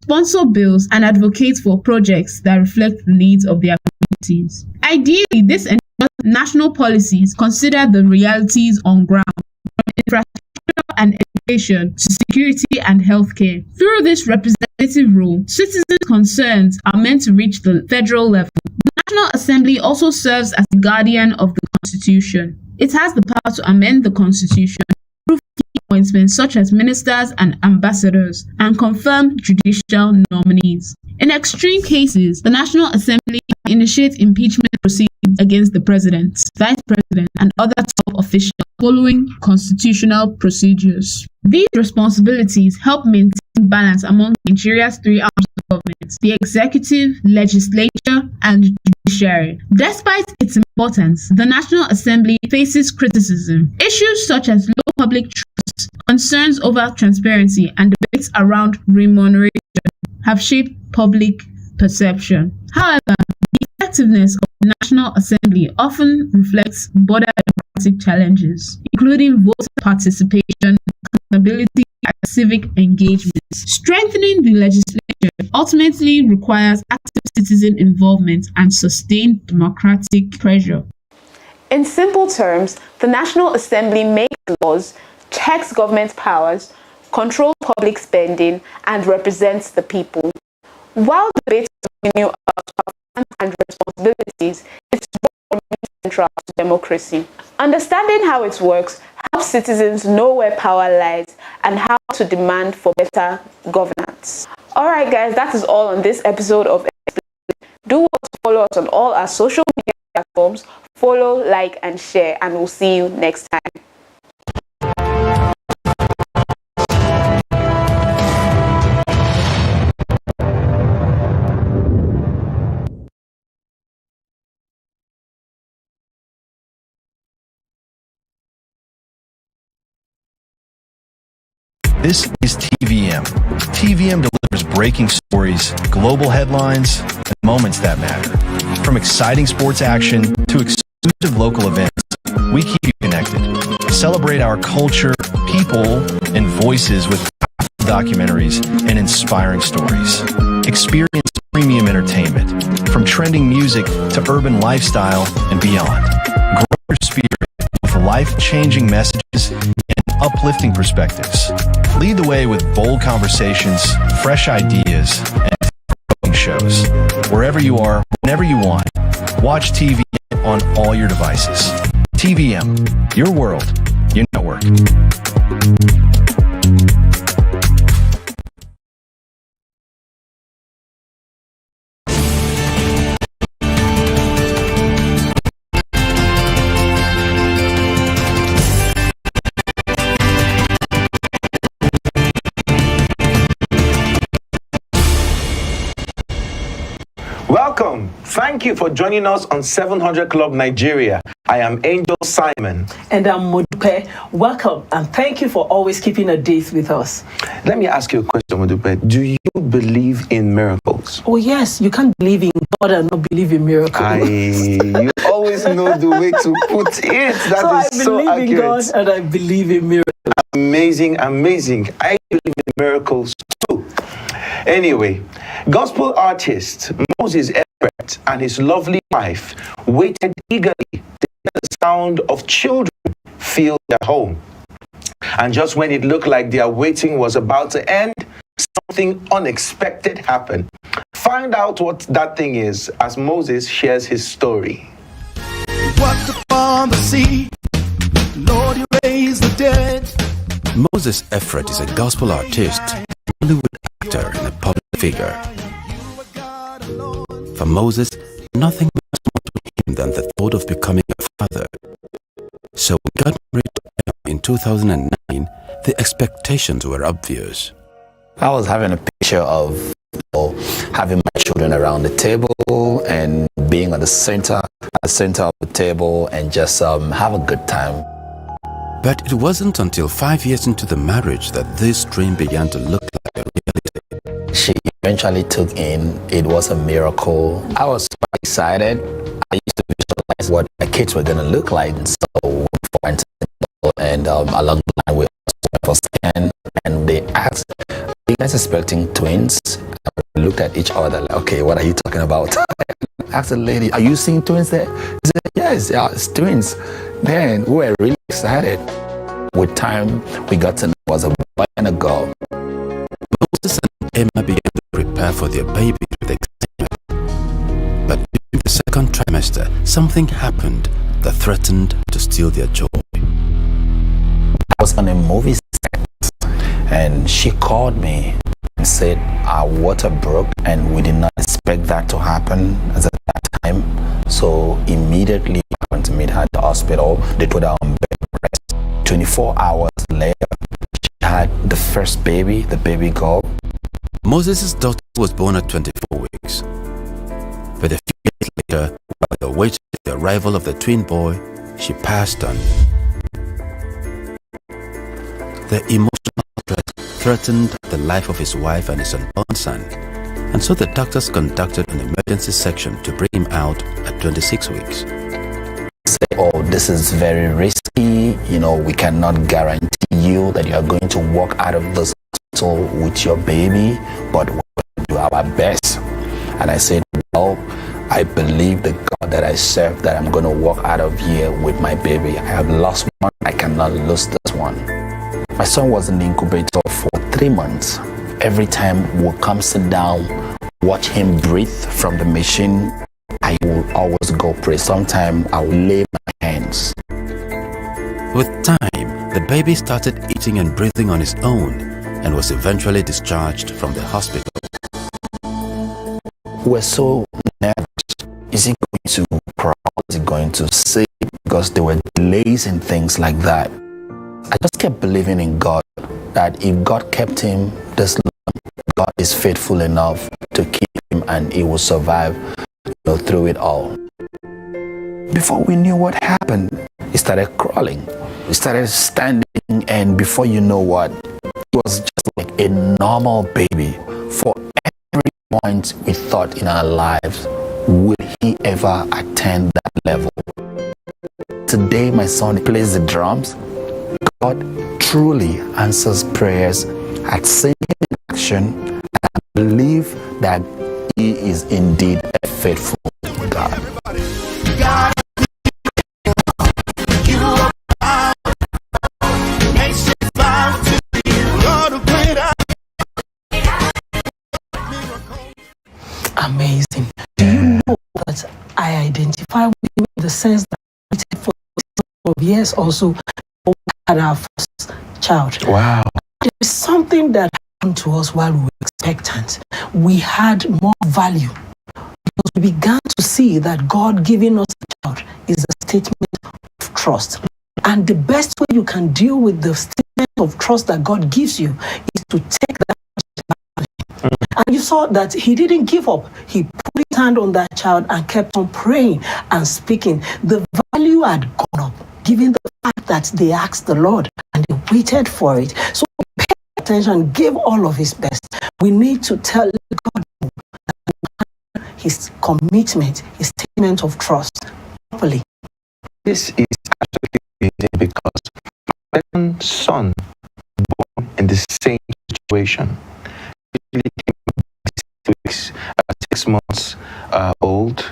sponsor bills, and advocate for projects that reflect the needs of their communities. Ideally, this ensures national policies consider the realities on ground, from infrastructure and education to security and healthcare. Through this representative role, citizens' concerns are meant to reach the federal level. The National Assembly also serves as the guardian of the Constitution. It has the power to amend the Constitution, approve key appointments such as ministers and ambassadors, and confirm judicial nominees. In extreme cases, the National Assembly can initiate impeachment proceedings against the President, Vice President, and other top officials following constitutional procedures. These responsibilities help maintain balance among Nigeria's 3 arms of government: the executive, legislature, and judiciary. Despite its importance, the National Assembly faces criticism. Issues such as low public trust, concerns over transparency, and debates around remuneration have shaped public perception. However, the effectiveness of the National Assembly often reflects broader democratic challenges, including voter participation, accountability, and civic engagement. Strengthening the legislature ultimately requires active citizen involvement and sustained democratic pressure. In simple terms, the National Assembly makes laws, checks government powers, control public spending, and represent the people. While debates continue about power and responsibilities, its role remains central to democracy. Understanding how it works helps citizens know where power lies and how to demand for better governance. Alright guys, that is all on this episode of Do follow us on all our social media platforms. Follow, like, and share, and we'll see you next time. This is TVM. TVM delivers breaking stories, global headlines, and moments that matter. From exciting sports action to exclusive local events, we keep you connected. Celebrate our culture, people, and voices with documentaries and inspiring stories. Experience premium entertainment, from trending music to urban lifestyle and beyond. Grow your spirit with life-changing messages and uplifting perspectives. Lead the way with bold conversations, fresh ideas, and shows. Wherever you are, whenever you want, watch TV on all your devices. TVM, your world, your network. Welcome. Thank you for joining us on 700 Club Nigeria. I am Angel Simon. And I'm Modupe. Welcome and thank you for always keeping a date with us. Let me ask you a question, Modupe. Do you believe in miracles? Oh yes, you can't believe in God and not believe in miracles. You always know the way to put it. That is so accurate. I believe in God and I believe in miracles. Amazing, amazing. I believe in miracles too. Anyway, gospel artist Moses Everett and his lovely wife waited eagerly to hear the sound of children fill their home. And just when it looked like their waiting was about to end, something unexpected happened. Find out what that thing is as Moses shares his story. Walked upon the sea, Lord, you raised the dead. Moses Everett is a gospel artist, Hollywood actor, and a public figure. For Moses, nothing was more to him than the thought of becoming a father. So when he got married in 2009, the expectations were obvious. I was having a picture of having my children around the table and being at the center of the table and just have a good time. But it wasn't until 5 years into the marriage that this dream began to look like a reality. She eventually took in. It was a miracle. I was quite excited. I used to visualize what my kids were going to look like. And so and along the line we went for scan and they asked, "Are you guys expecting twins?" And we looked at each other like, "Okay, what are you talking about?" I asked the lady, "Are you seeing twins there?" She said, "Yes, yeah, it's twins." Then we were really excited. With time, we got to know it was a boy and a girl. Moses and Emma began to prepare for their baby with excitement. But during the second trimester, something happened that threatened to steal their joy. I was on a movie set and she called me and said our water broke and we did not expect that to happen at that time. So immediately I went to meet her at the hospital. They put her on bed rest. 24 hours later, she had the first baby, the baby girl. Moses' daughter was born at 24 weeks. But a few years later, while they awaited the arrival of the twin boy, she passed on. The emotional stress threatened the life of his wife and his unborn son, and so the doctors conducted an emergency section to bring him out at 26 weeks. Say, "Oh, this is very risky. You know, we cannot guarantee you that you are going to walk out of this hospital with your baby, but we're going to do our best." And I said, "Well, I believe the God that I serve, that I'm going to walk out of here with my baby. I have lost one, I cannot lose this one." My son was in the incubator for 3 months. Every time we'll come sit down, watch him breathe from the machine, I will always go pray. Sometimes I will lay my hands. With time, the baby started eating and breathing on his own and was eventually discharged from the hospital. We're so nervous. Is he going to cry? Is he going to say? Because there were delays and things like that. I just kept believing in God, that if God kept him this long, God is faithful enough to keep him and he will survive, through it all. Before we knew what happened, he started crawling. He started standing, and before you know what, he was just like a normal baby. For every point we thought in our lives, will he ever attain that level? Today, my son plays the drums. God truly answers prayers at seeing him in action, and I believe that he is indeed a faithful God. Amazing. Do you know that I identify with him in the sense that I waited for years also had our first child. Wow. There is something that happened to us while we were expectant. We had more value because we began to see that God giving us a child is a statement of trust. And the best way you can deal with the statement of trust that God gives you is to take that. And you saw that he didn't give up. He put his hand on that child and kept on praying and speaking. The value had gone up, given the fact that they asked the Lord and they waited for it. So pay attention, give all of his best. We need to tell God his commitment, his statement of trust properly. This is absolutely amazing because my second son born in the same situation. He came 6 months old,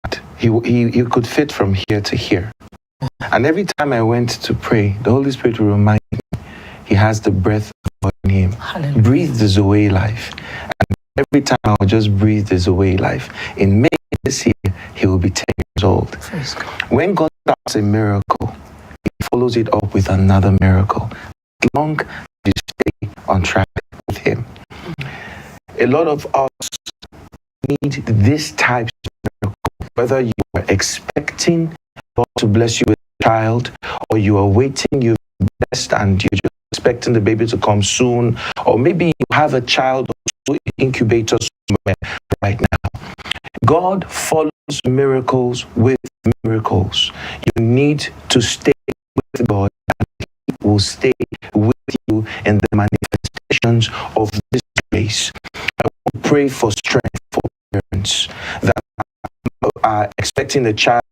and he could fit from here to here. And every time I went to pray, the Holy Spirit will remind me he has the breath of God in him. Hallelujah. Breathe the Zoe life. And every time I'll just breathe the Zoe life. In May this year, he will be 10 years old. When God starts a miracle, he follows it up with another miracle. As long as you stay on track with him. A lot of us need this type of miracle, whether you are expecting God to bless you with a child, or you are waiting, you've blessed and you're just expecting the baby to come soon, or maybe you have a child in incubator somewhere right now. God follows miracles with miracles. You need to stay with God, and He will stay with you in the manifestations of this grace. I want to pray for strength for parents that are expecting a child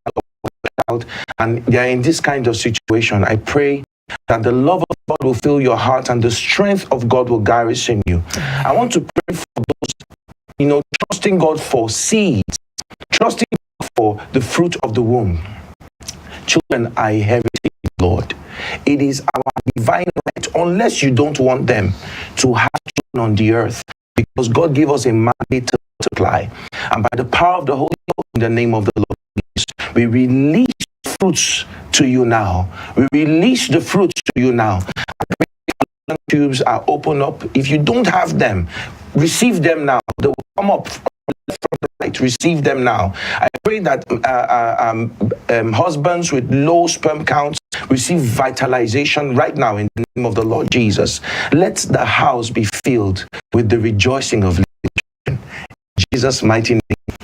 and they are in this kind of situation. I pray that the love of God will fill your heart and the strength of God will garrison you. I want to pray for those, trusting God for seeds, trusting God for the fruit of the womb. Children are a heritage, Lord. It is our divine right, unless you don't want them, to have children on the earth, because God gave us a mandate to multiply. And by the power of the Holy Ghost, in the name of the Lord, we release fruits to you now. We release the fruits to you now. Tubes are open up. If you don't have them, receive them now. They will come up from the right. Receive them now. I pray that husbands with low sperm counts receive vitalization right now in the name of the Lord Jesus. Let the house be filled with the rejoicing of living. In Jesus' mighty name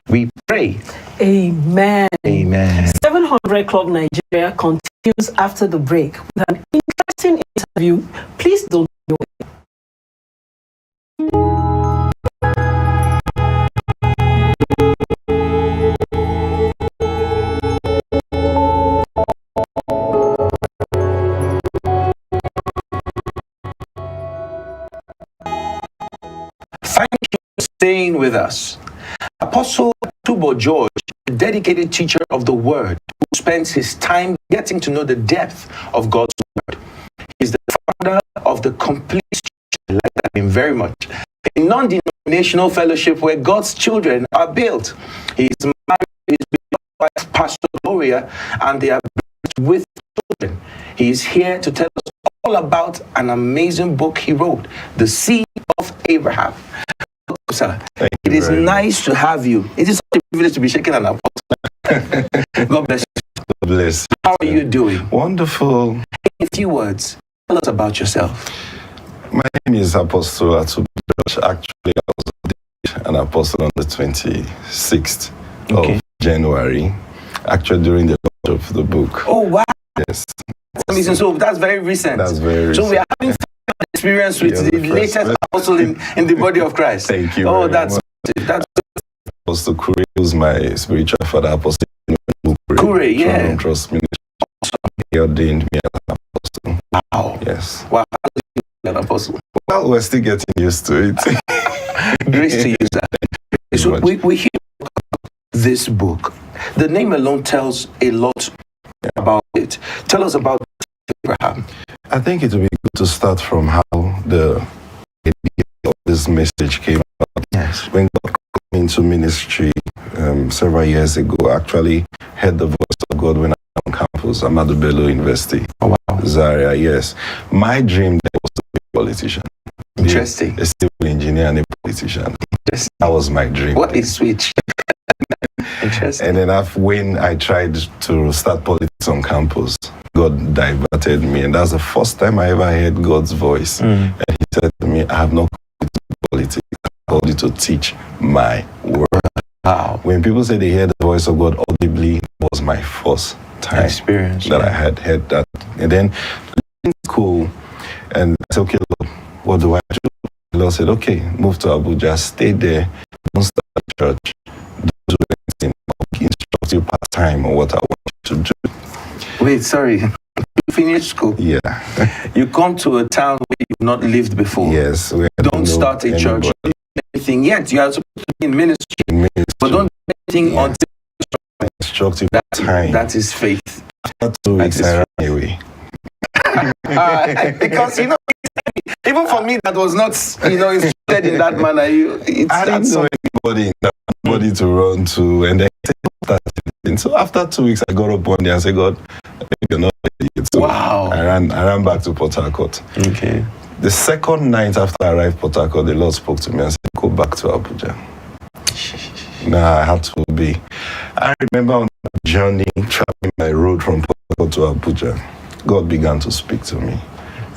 we pray. Amen. Amen. 700 Club Nigeria continues after the break with an interesting interview. Please don't go away. Thank you for staying with us. Apostle Tubo George, a dedicated teacher of the Word, who spends his time getting to know the depth of God's Word. He's the founder the complete structure. I like that name very much. A non-denominational fellowship where God's children are built. He is married to his wife, Pastor Gloria, and they are blessed with children. He is here to tell us all about an amazing book he wrote, The Seed of Abraham. Sir, it is nice to have you. It is such a privilege to be shaking an apostle. God bless you. God bless. How are you doing? Wonderful. In a few words, tell us about yourself. My name is Apostle Atubu. Actually, I was an apostle on the 26th of January. Actually, during the launch of the book. Oh, wow. Yes. That's amazing. So that's very recent. That's very recent. So we are having experience with the latest apostle in the body of Christ. Thank you. Oh, that's Apostle Kure, who's my spiritual father, Apostle Kure, yeah. Trust Ministry. He ordained me as an apostle. Wow. Yes. Wow. How did you become an apostle? Well, we're still getting used to it. Grace to you, sir. So we hear this book. The name alone tells a lot about it. Tell us about Abraham. I think it would be good to start from how the idea of this message came about. Yes. When God called me into ministry several years ago, I actually heard the voice of God when I was on campus, Ahmadu Bello University. Oh, wow. Zaria, yes. My dream there was to be a politician. Interesting. A civil engineer and a politician. Interesting. That was my dream. What is switch? Interesting. And then when I tried to start politics on campus, God diverted me. And that's the first time I ever heard God's voice. And he said to me, I have not called you to politics. I called you to teach my word. Wow. When people say they hear the voice of God audibly, it was my first time experience that I had heard that. And then in school, and I said, okay, Lord, what do I do? The Lord said, okay, move to Abuja, stay there, don't start a church, don't do anything, I'll instruct you part-time on what I want you to do. Wait, sorry. You finished school? Yeah. You come to a town where you've not lived before. Yes. Don't start a church. Don't do anything yet. You are supposed to be in ministry. But don't do anything until instruct you part-time. That is faith. After 2 weeks, I ran away. Because, even for me, that was not, instructed in that manner. I didn't know anybody to run to, and then so after 2 weeks, I got up one day and said, God, you're not ready yet. So wow. I ran back to Port Harcourt. Okay. The second night after I arrived Port Harcourt, the Lord spoke to me and said, go back to Abuja. Now I had to be. I remember on that journey, traveling my road from Port Harcourt to Abuja, God began to speak to me.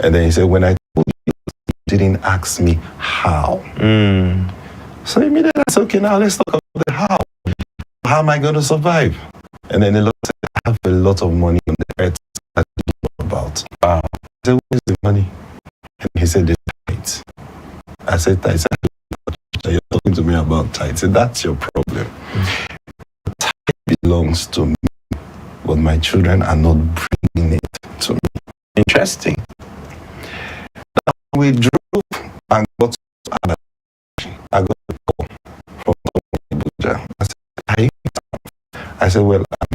And then he said, when I told you, you didn't ask me how. So immediately I said, okay, now let's talk about the how. How am I going to survive? And then the Lord said, I have a lot of money on the earth that you don't know about. I said, where's the money? And he said, the tithes. I said, tithes. You're talking to me about tithes. He said, that's your problem. The tithe belongs to me, but my children are not bringing it to me. Interesting. We drove and got to Ada. I got a call from Abuja. I said, I said, well, I'm